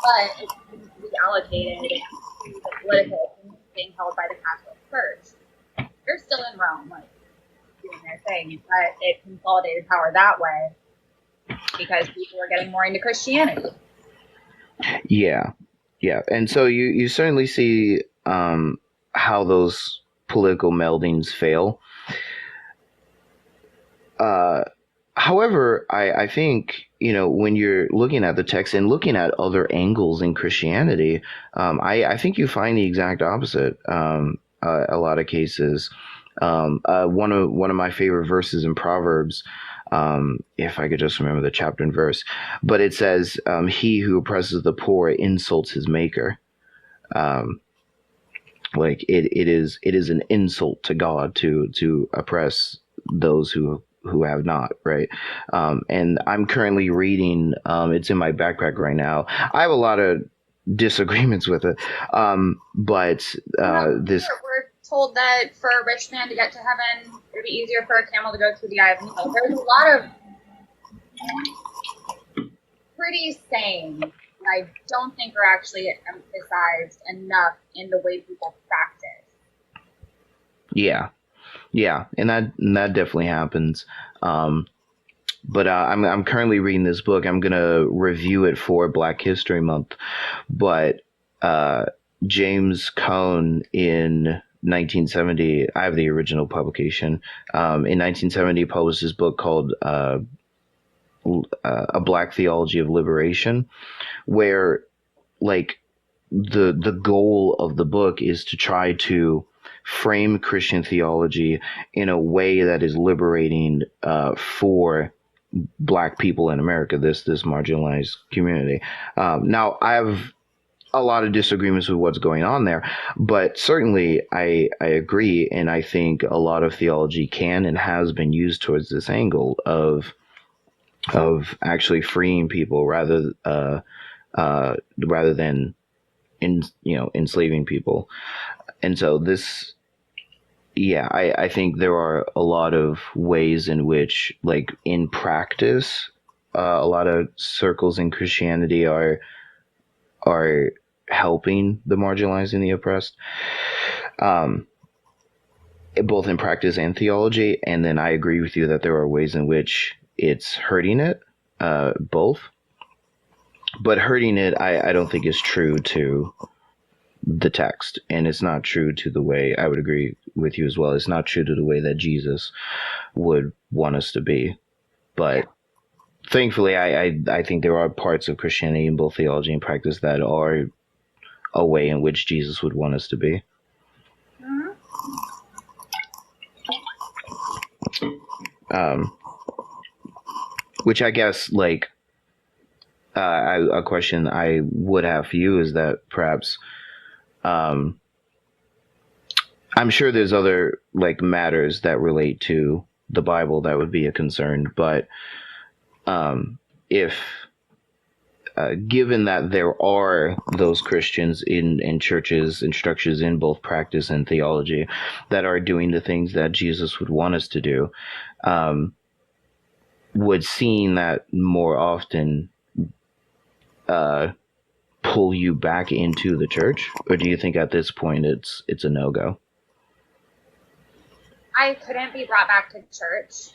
but it's reallocated to the political being held by the Catholic Church. Their still in Rome, like doing their thing, but it consolidated power that way because people were getting more into Christianity. Yeah, yeah, and so you certainly see how those political meldings fail. Uh, However, I think when you're looking at the text and looking at other angles in Christianity, I think you find the exact opposite. A lot of cases. One of my favorite verses in Proverbs, if I could just remember the chapter and verse, but it says, "He who oppresses the poor insults his maker." Um, like it is an insult to God to oppress those who have not, right? And I'm currently reading, it's in my backpack right now. I have a lot of disagreements with it, but this we're told that for a rich man to get to heaven, it would be easier for a camel to go through the eye of a needle. There's a lot of pretty sayings that I don't think are actually emphasized enough in the way people practice. yeah, and that definitely happens. But I'm currently reading this book. I'm gonna review it for Black History Month. But James Cone in 1970, I have the original publication. In 1970, published this book called A Black Theology of Liberation, where like the goal of the book is to try to frame Christian theology in a way that is liberating for Black people in America, this marginalized community. Now, I have a lot of disagreements with what's going on there, but certainly I agree, and I think a lot of theology can and has been used towards this angle of actually freeing people rather than enslaving people. And so this, yeah, I think there are a lot of ways in which, like in practice, a lot of circles in Christianity are helping the marginalized and the oppressed, um, both in practice and theology. And then I agree with you that there are ways in which it's hurting it, both. But hurting it, I don't think is true to the text, and it's not true to the way, I would agree with you as well, it's not true to the way that Jesus would want us to be. But thankfully, I think there are parts of Christianity in both theology and practice that are a way in which Jesus would want us to be. Which I guess, like, a question I would have for you is that perhaps, I'm sure there's other like matters that relate to the Bible that would be a concern, but if given that there are those Christians in churches and structures in both practice and theology that are doing the things that Jesus would want us to do, would seeing that more often pull you back into the church, or do you think at this point it's a no-go? I couldn't be brought back to church.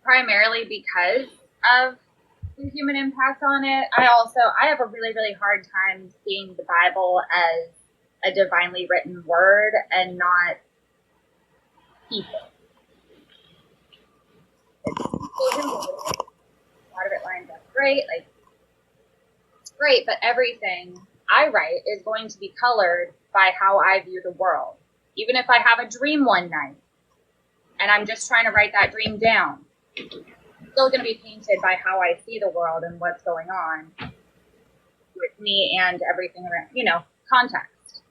Primarily because of the human impact on it. I have a really, really hard time seeing the Bible as a divinely written word and not people. A lot of it lines up great, like it's great, but everything I write is going to be colored by how I view the world. Even if I have a dream one night and I'm just trying to write that dream down, it's still going to be painted by how I see the world and what's going on with me and everything around, context.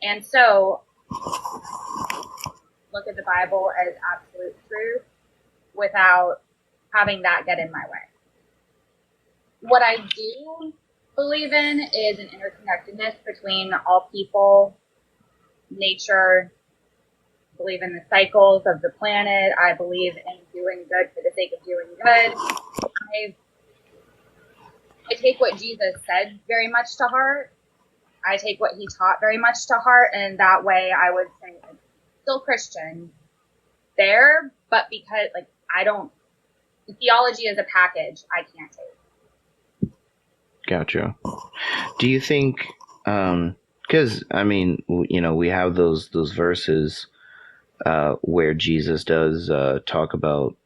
And so, look at the Bible as absolute truth without having that get in my way. What I do believe in is an interconnectedness between all people, nature. I believe in the cycles of the planet. I believe in doing good for the sake of doing good. I take what Jesus said very much to heart. I take what he taught very much to heart, and that way I would say like, still Christian there, but because like I don't, theology is a package I can't take. Gotcha. Do you think, because I mean, we have those verses where Jesus does talk about,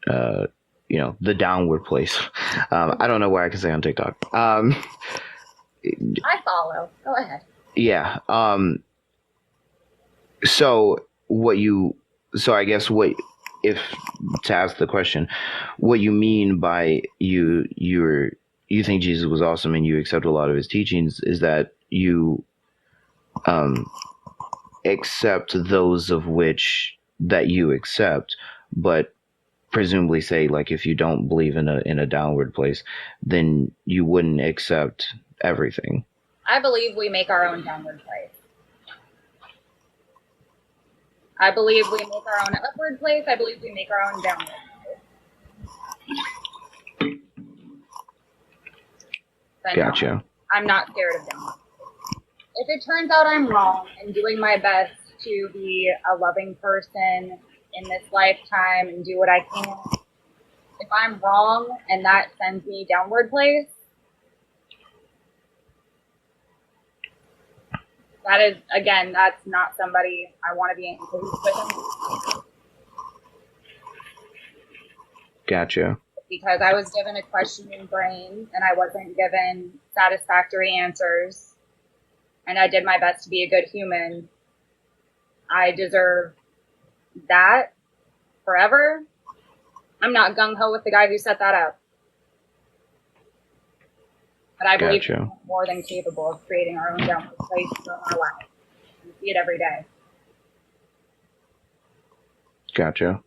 the downward place. I don't know where I can say on TikTok. I follow. Go ahead. Yeah. So what you, so I guess what, if to ask the question, what you mean by you think Jesus was awesome and you accept a lot of his teachings is that you um accept those of which that you accept, but presumably say like if you don't believe in a downward place, then you wouldn't accept everything. I believe we make our own downward place. I believe we make our own upward place. I believe we make our own downward place. But Gotcha. no, I'm not scared of downward. If it turns out I'm wrong and doing my best to be a loving person in this lifetime and do what I can, if I'm wrong and that sends me downward place, that is, again, that's not somebody I want to be in cahoots with. Gotcha. Because I was given a questioning brain and I wasn't given satisfactory answers, and I did my best to be a good human. I deserve that forever. I'm not gung-ho with the guy who set that up. But I believe Gotcha. we're more than capable of creating our own downward place in our life. We see it every day. Gotcha.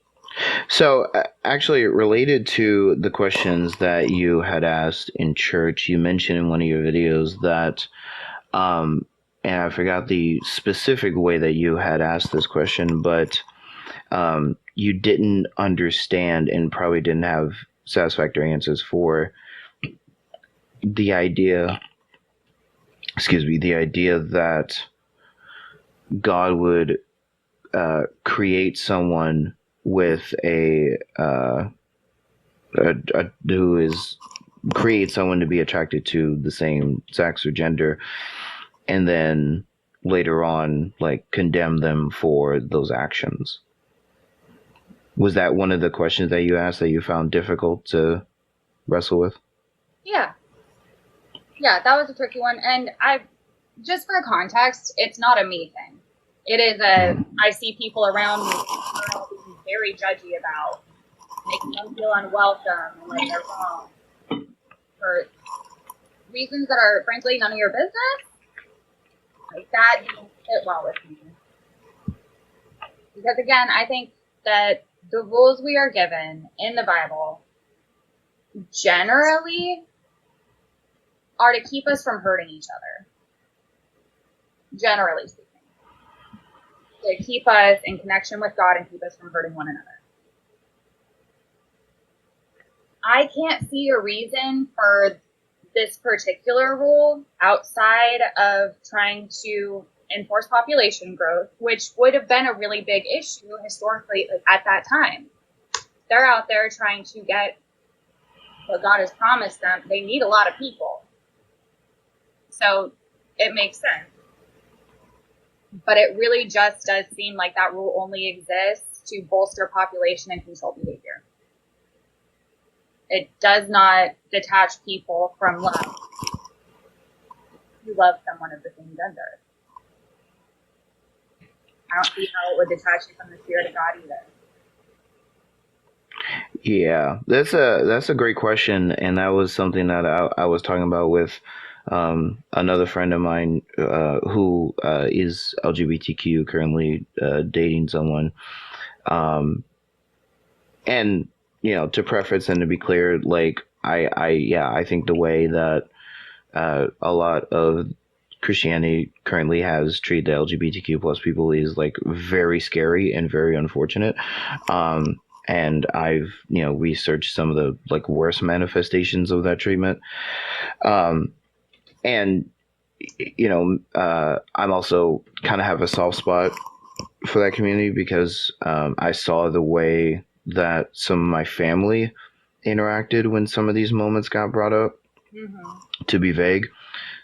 So, actually, related to the questions that you had asked in church, you mentioned in one of your videos that, and I forgot the specific way that you had asked this question, but you didn't understand and probably didn't have satisfactory answers for the idea, the idea that God would create someone with who is create someone to be attracted to the same sex or gender, and then later on like condemn them for those actions. Was that one of the questions that you asked that you found difficult to wrestle with? Yeah. Yeah, that was a tricky one. And just for context, it's not a me thing. It is I see people around me who are being very judgy about, making them feel unwelcome and like they're wrong for reasons that are frankly none of your business. Like that didn't fit well with me. Because again, I think that the rules we are given in the Bible generally are to keep us from hurting each other. Generally speaking. To keep us in connection with God and keep us from hurting one another. I can't see a reason for this particular rule outside of trying to enforce population growth, which would have been a really big issue historically at that time. They're out there trying to get what God has promised them. They need a lot of people. So it makes sense. But it really just does seem like that rule only exists to bolster population and control behavior. It does not detach people from love. You love someone of the same gender. I don't see how it would detach you from the Spirit of God either. Yeah, that's a great question, and that was something that I was talking about with another friend of mine who is LGBTQ, currently dating someone, and to preface and to be clear, like I think the way that a lot of Christianity currently has treated the LGBTQ plus people is like very scary and very unfortunate. And I've researched some of the like worst manifestations of that treatment. And I'm also kind of have a soft spot for that community because I saw the way that some of my family interacted when some of these moments got brought up Mm-hmm. to be vague.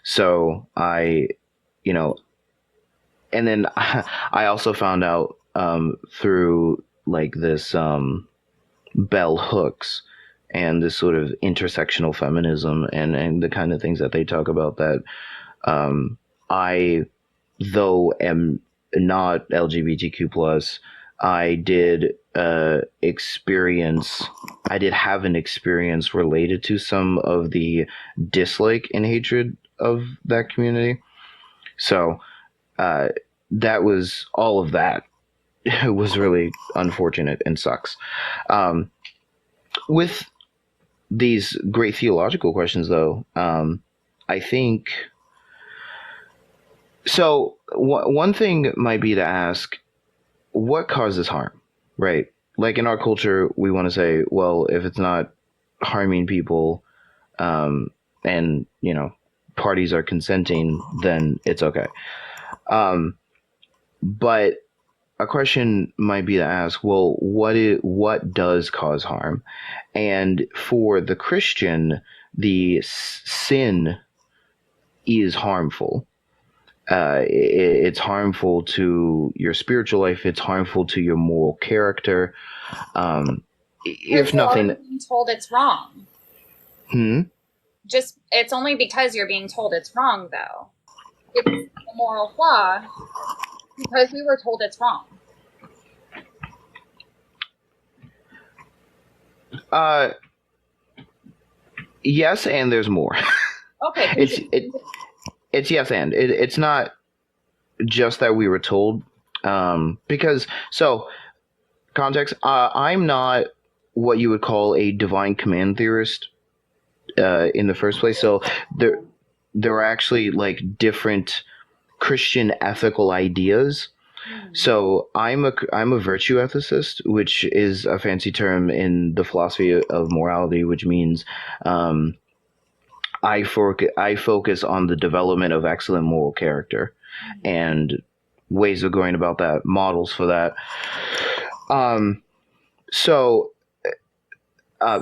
So you know, and then I also found out through like this bell hooks and this sort of intersectional feminism and the kind of things that they talk about that um, I though am not LGBTQ plus, I did experience. I did have an experience related to some of the dislike and hatred of that community. So uh, that was all of that. It was really unfortunate and sucks. Um, with these great theological questions, though, I think so. One thing might be to ask what causes harm, right? Like in our culture, we want to say, well, if it's not harming people, um, and parties are consenting, then it's okay. Um, but a question might be to ask, well, what does cause harm? And for the Christian, the sin is harmful. It's harmful to your spiritual life. It's harmful to your moral character. Um, Because if you're nothing, already being told it's wrong. hmm? Just it's only because you're being told it's wrong, though. It's a moral flaw because we were told it's wrong. uh, yes, and there's more. Okay, it's continue. it, it's yes, and it's not just that we were told. Because so context, I'm not what you would call a divine command theorist in the first place. So there are actually like different Christian ethical ideas. So I'm a virtue ethicist, which is a fancy term in the philosophy of morality, which means um, I focus on the development of excellent moral character and ways of going about that, models for that. Um, so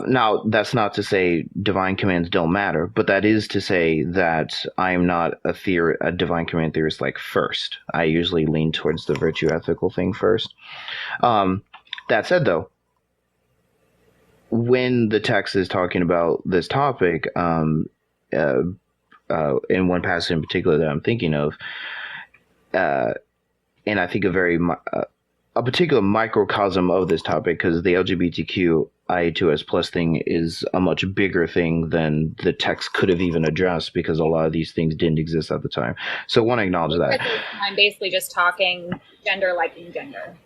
now, that's not to say divine commands don't matter, but that is to say that I'm not a divine command theorist like first. I usually lean towards the virtue ethical thing first. Um, that said, though, when the text is talking about this topic, uh, in one passage in particular that I'm thinking of, uh, and I think a particular microcosm of this topic because the LGBTQIA2S plus thing is a much bigger thing than the text could have even addressed because a lot of these things didn't exist at the time. So I want to acknowledge that. I'm basically just talking gender liking gender.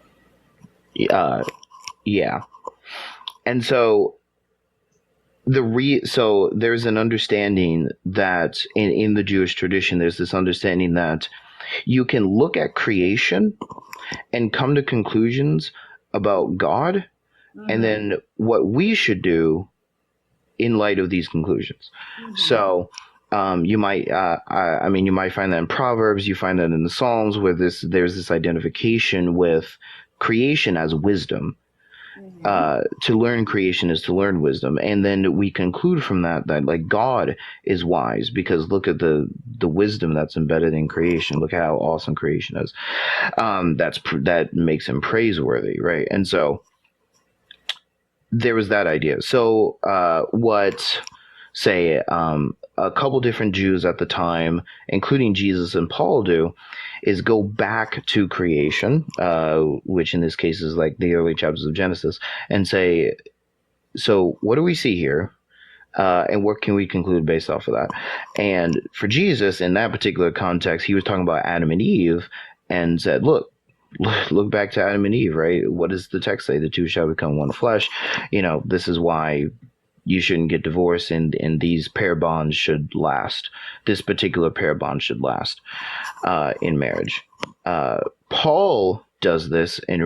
Yeah, and so so there's an understanding that in the Jewish tradition, there's this understanding that you can look at creation and come to conclusions about God and then what we should do in light of these conclusions. So you might, you might find that in Proverbs, you find that in the Psalms, where there's this identification with creation as wisdom. To learn creation is to learn wisdom, and then we conclude from that like God is wise because look at the wisdom that's embedded in creation. Look how awesome creation is. That makes him praiseworthy, right? And so there was that idea. So what say a couple different Jews at the time, including Jesus and Paul, do is go back to creation, which in this case is like the early chapters of Genesis, and say, so what do we see here? And what can we conclude based off of that? And for Jesus, in that particular context, he was talking about Adam and Eve and said, look back to Adam and Eve, right? What does the text say? The two shall become one flesh. This is why you shouldn't get divorced and these pair bonds should last. This particular pair bond should last in marriage. Paul does this and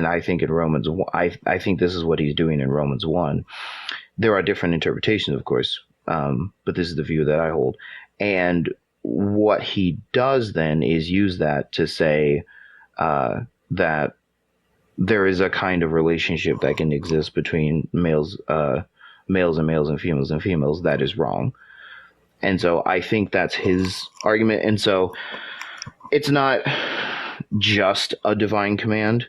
I think in Romans 1, I think this is what he's doing in Romans 1. There are different interpretations, of course, but this is the view that I hold. And what he does then is use that to say that there is a kind of relationship that can exist between males and males and females that is wrong. And so I think that's his argument. And so it's not just a divine command.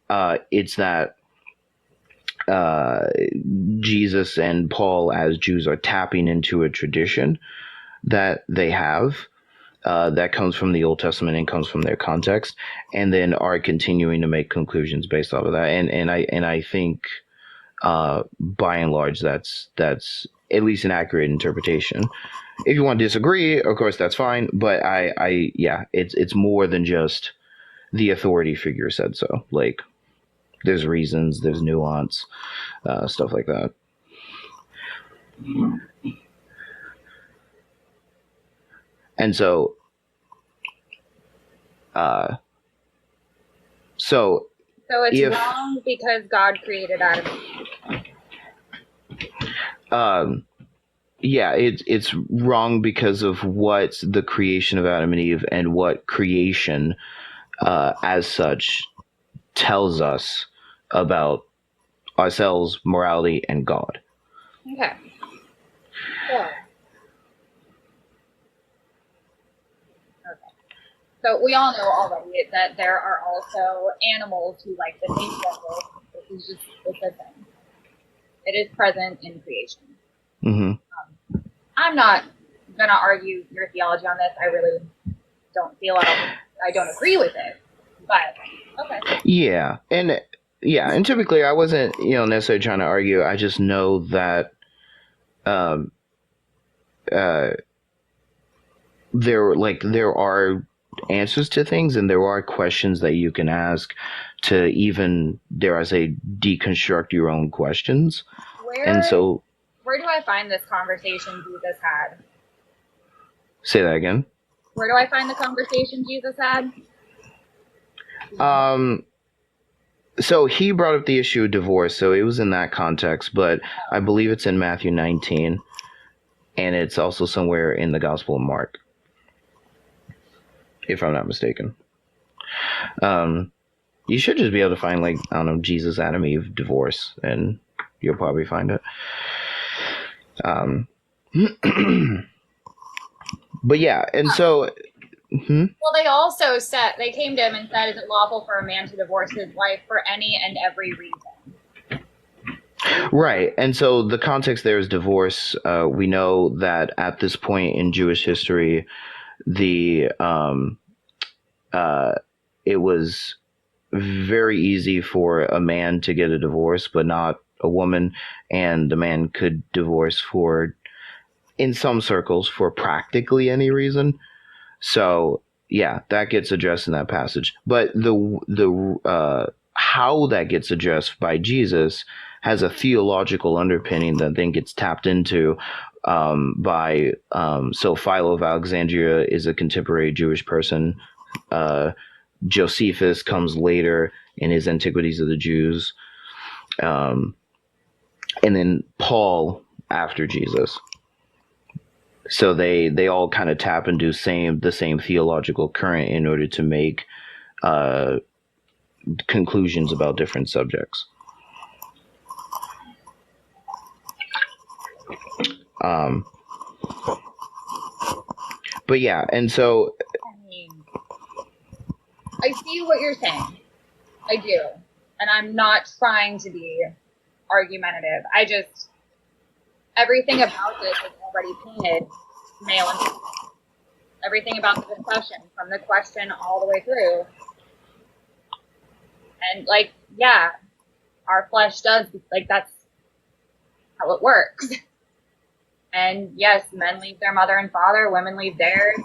It's that Jesus and Paul, as Jews, are tapping into a tradition that they have that comes from the Old Testament and comes from their context, and then are continuing to make conclusions based off of that. And I think by and large that's at least an accurate interpretation. If you want to disagree, of course that's fine. But yeah, it's more than just the authority figure said so. Like, there's reasons, there's nuance, stuff like that. And so, uh, so So it's if wrong because God created Adam. yeah, it's wrong because of what the creation of Adam and Eve and what creation, as such, tells us about ourselves, morality, and God. Okay. Yeah. Okay. So we all know already that there are also animals who like the same level. This is just it's a thing. It is present in creation. Mm-hmm. I'm not gonna argue your theology on this. I really don't feel I don't agree with it. But okay. Yeah, and typically I wasn't, necessarily trying to argue. I just know that um, uh, there are answers to things, and there are questions that you can ask to even, dare I say, deconstruct your own questions. And so, Where do I find this conversation Jesus had? say that again. Where do I find the conversation Jesus had? So he brought up the issue of divorce, so it was in that context, but I believe it's in Matthew 19, and it's also somewhere in the Gospel of Mark, if I'm not mistaken. You should just be able to find, like, I don't know, Jesus, Adam, Eve, divorce, and you'll probably find it. But yeah, and so. Well, they came to him and said, "Is it lawful for a man to divorce his wife for any and every reason?" Right, and so the context there is divorce. We know that at this point in Jewish history, the it was very easy for a man to get a divorce, but not a woman, and the man could divorce for, in some circles, for practically any reason. So yeah, that gets addressed in that passage. But the how that gets addressed by Jesus has a theological underpinning that then gets tapped into by so Philo of Alexandria is a contemporary Jewish person. Josephus comes later in his Antiquities of the Jews, and then Paul after Jesus. So they all kind of tap into the same theological current in order to make conclusions about different subjects. But yeah, and so I mean, I see what you're saying. I do, and I'm not trying to be argumentative. Everything about this is already painted male and female. Everything about the discussion, from the question all the way through. And, like, yeah, our flesh does, like, that's how it works. And yes, men leave their mother and father, women leave theirs.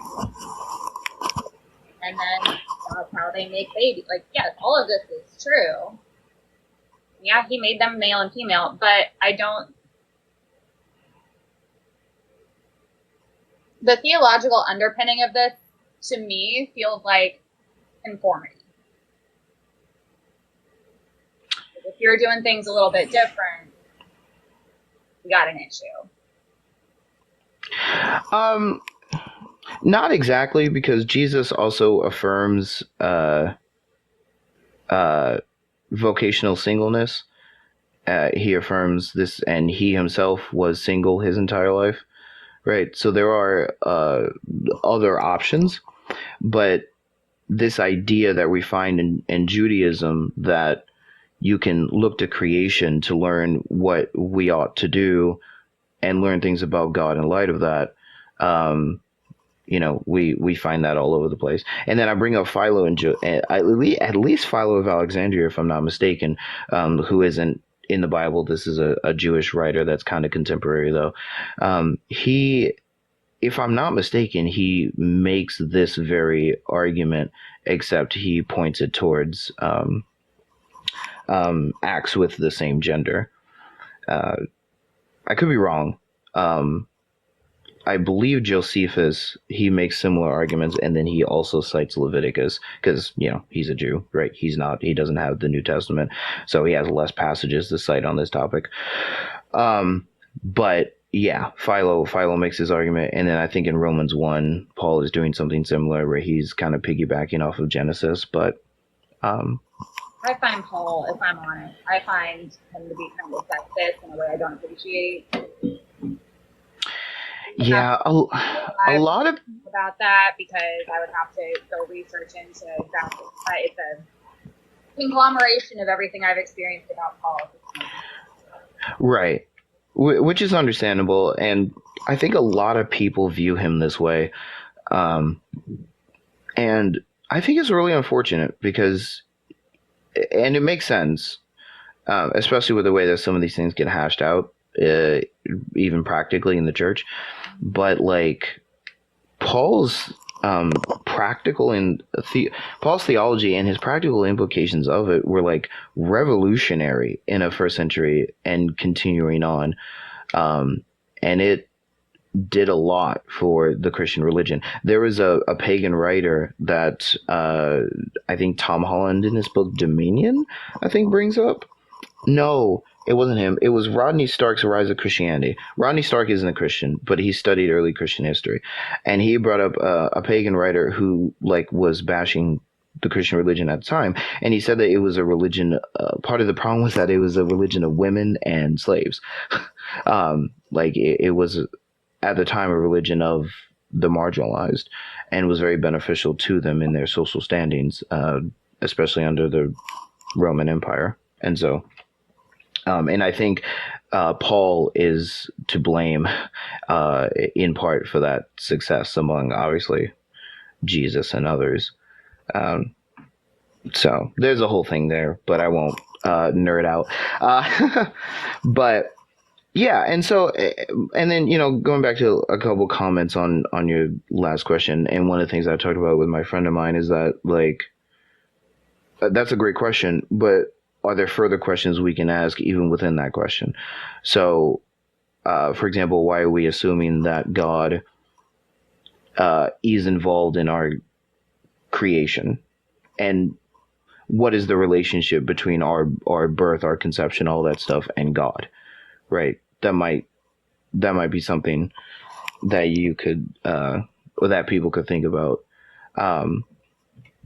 And then that's how they make babies. Like, yes, all of this is true. Yeah, he made them male and female, but the theological underpinning of this, to me, feels like conformity. If you're doing things a little bit different, you got an issue. Not exactly, because Jesus also affirms uh, vocational singleness. He affirms this, and he himself was single his entire life, right? So there are other options, but this idea that we find in Judaism that you can look to creation to learn what we ought to do and learn things about God in light of that. Um, we find that all over the place. And then I bring up Philo and at least Philo of Alexandria, if I'm not mistaken, who isn't in the Bible. This is a Jewish writer that's kind of contemporary, though. He, if I'm not mistaken, he makes this very argument, except he points it towards acts with the same gender. Uh, I could be wrong. Um, I believe Josephus, he makes similar arguments, and then he also cites Leviticus because he's a Jew, right? He doesn't have the New Testament, so he has less passages to cite on this topic. But yeah, Philo makes his argument, and then I think in Romans 1, Paul is doing something similar where he's kind of piggybacking off of Genesis. But I find Paul, if I'm honest, I find him to be kind of sexist in a way I don't appreciate. yeah, a lot of about that because I would have to go research into exactly. It's a conglomeration of everything I've experienced about Paul. right, which is understandable, and I think a lot of people view him this way, um, and I think it's really unfortunate because, and it makes sense, especially with the way that some of these things get hashed out, even practically in the church. But like Paul's practical and Paul's theology and his practical implications of it were like revolutionary in a first century and continuing on, and it did a lot for the Christian religion. There was a pagan writer that I think Tom Holland in his book Dominion, I think, brings up. No, it wasn't him. It was Rodney Stark's Rise of Christianity. Rodney Stark isn't a Christian, but he studied early Christian history, and he brought up a pagan writer who like was bashing the Christian religion at the time, and he said that it was a religion. Part of the problem was that it was a religion of women and slaves. Like it was at the time a religion of the marginalized, and was very beneficial to them in their social standings, especially under the Roman Empire, and so. And I think Paul is to blame in part for that success among obviously Jesus and others. Um, so there's a whole thing there, but I won't nerd out. But yeah, and so and then going back to a couple comments on your last question, and one of the things I talked about with my friend of mine is that like that's a great question, but are there further questions we can ask even within that question? So, for example, why are we assuming that God is involved in our creation? And what is the relationship between our birth, our conception, all that stuff, and God? Right? That might be something that you could or that people could think about.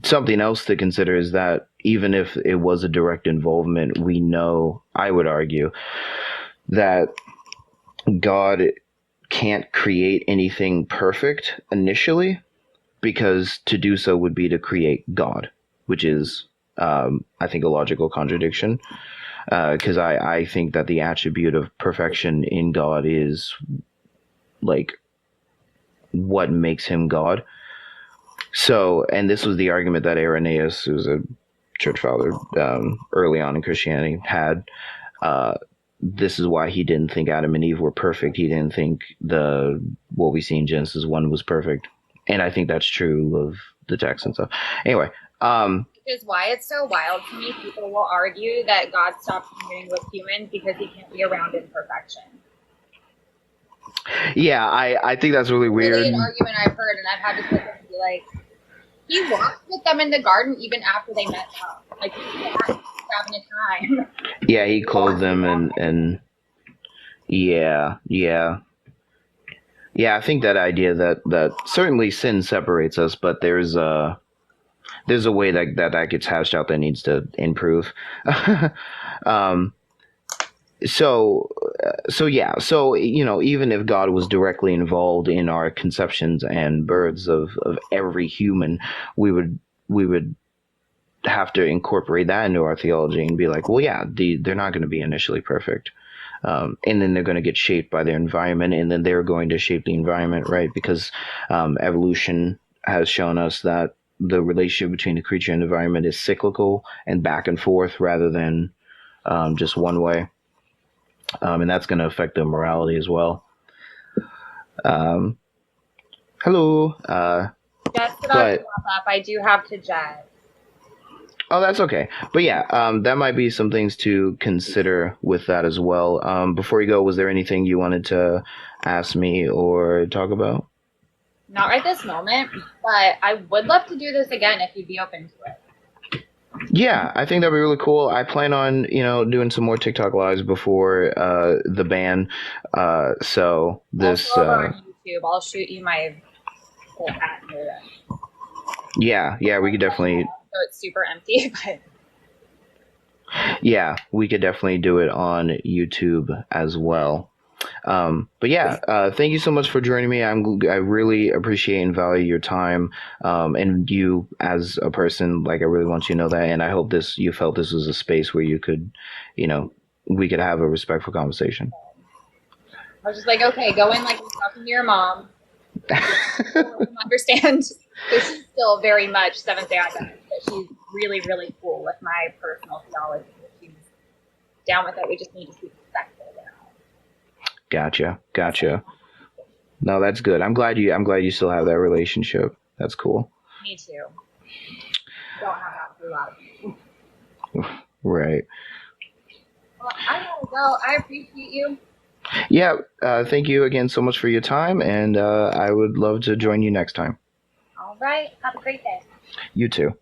Something else to consider is that even if it was a direct involvement, we know, I would argue, that God can't create anything perfect initially, because to do so would be to create God, which is, I think, a logical contradiction. Because I think that the attribute of perfection in God is like what makes him God. So, and this was the argument that Irenaeus, who's a church father early on in Christianity, had. This is why he didn't think Adam and Eve were perfect. He didn't think what we see in Genesis 1 was perfect, and I think that's true of the text and stuff. Anyway, which is why it's so wild to me. People will argue that God stopped communing with humans because he can't be around imperfection. Yeah, I think that's really weird. Really an argument I've heard, and I've had to sit there and be like, he walked with them in the garden even after they met up. Like, he was having a time. Yeah, he clothed them and yeah. Yeah, I think that idea that certainly sin separates us, but there's a way that gets hashed out that needs to improve. um, so yeah, so even if God was directly involved in our conceptions and births of every human, we would have to incorporate that into our theology and be like, well, yeah, they're not going to be initially perfect. And then they're going to get shaped by their environment, and then they're going to shape the environment, right? Because evolution has shown us that the relationship between the creature and the environment is cyclical and back and forth rather than just one way. And that's going to affect the morality as well. Um, hello. Just about to But wrap up. I do have to jet. oh, that's okay. But yeah, that might be some things to consider with that as well. Before you go, was there anything you wanted to ask me or talk about? Not right this moment, but I would love to do this again if you'd be open to it. Yeah, I think that'd be really cool. I plan on, doing some more TikTok lives before the ban. So Also this, over on YouTube, I'll shoot you my whole hat here. yeah, we could definitely, So it's super empty, but yeah, we could definitely do it on YouTube as well. But yeah, thank you so much for joining me. I really appreciate and value your time, and you as a person. Like I really want you to know that, and I hope you felt this was a space where you could, you know, we could have a respectful conversation. I was just like, okay, go in like you're talking to your mom. Understand that she's still very much Seventh Day Adventist, but she's really, really cool with my personal theology. She's down with it. We just need to be respectful now. Gotcha. No, that's good. I'm glad you still have that relationship. That's cool. Me too. Don't have that for a lot of people. Right. Well, I gotta go. I appreciate you. Yeah. Thank you again so much for your time, and I would love to join you next time. All right. Have a great day. You too.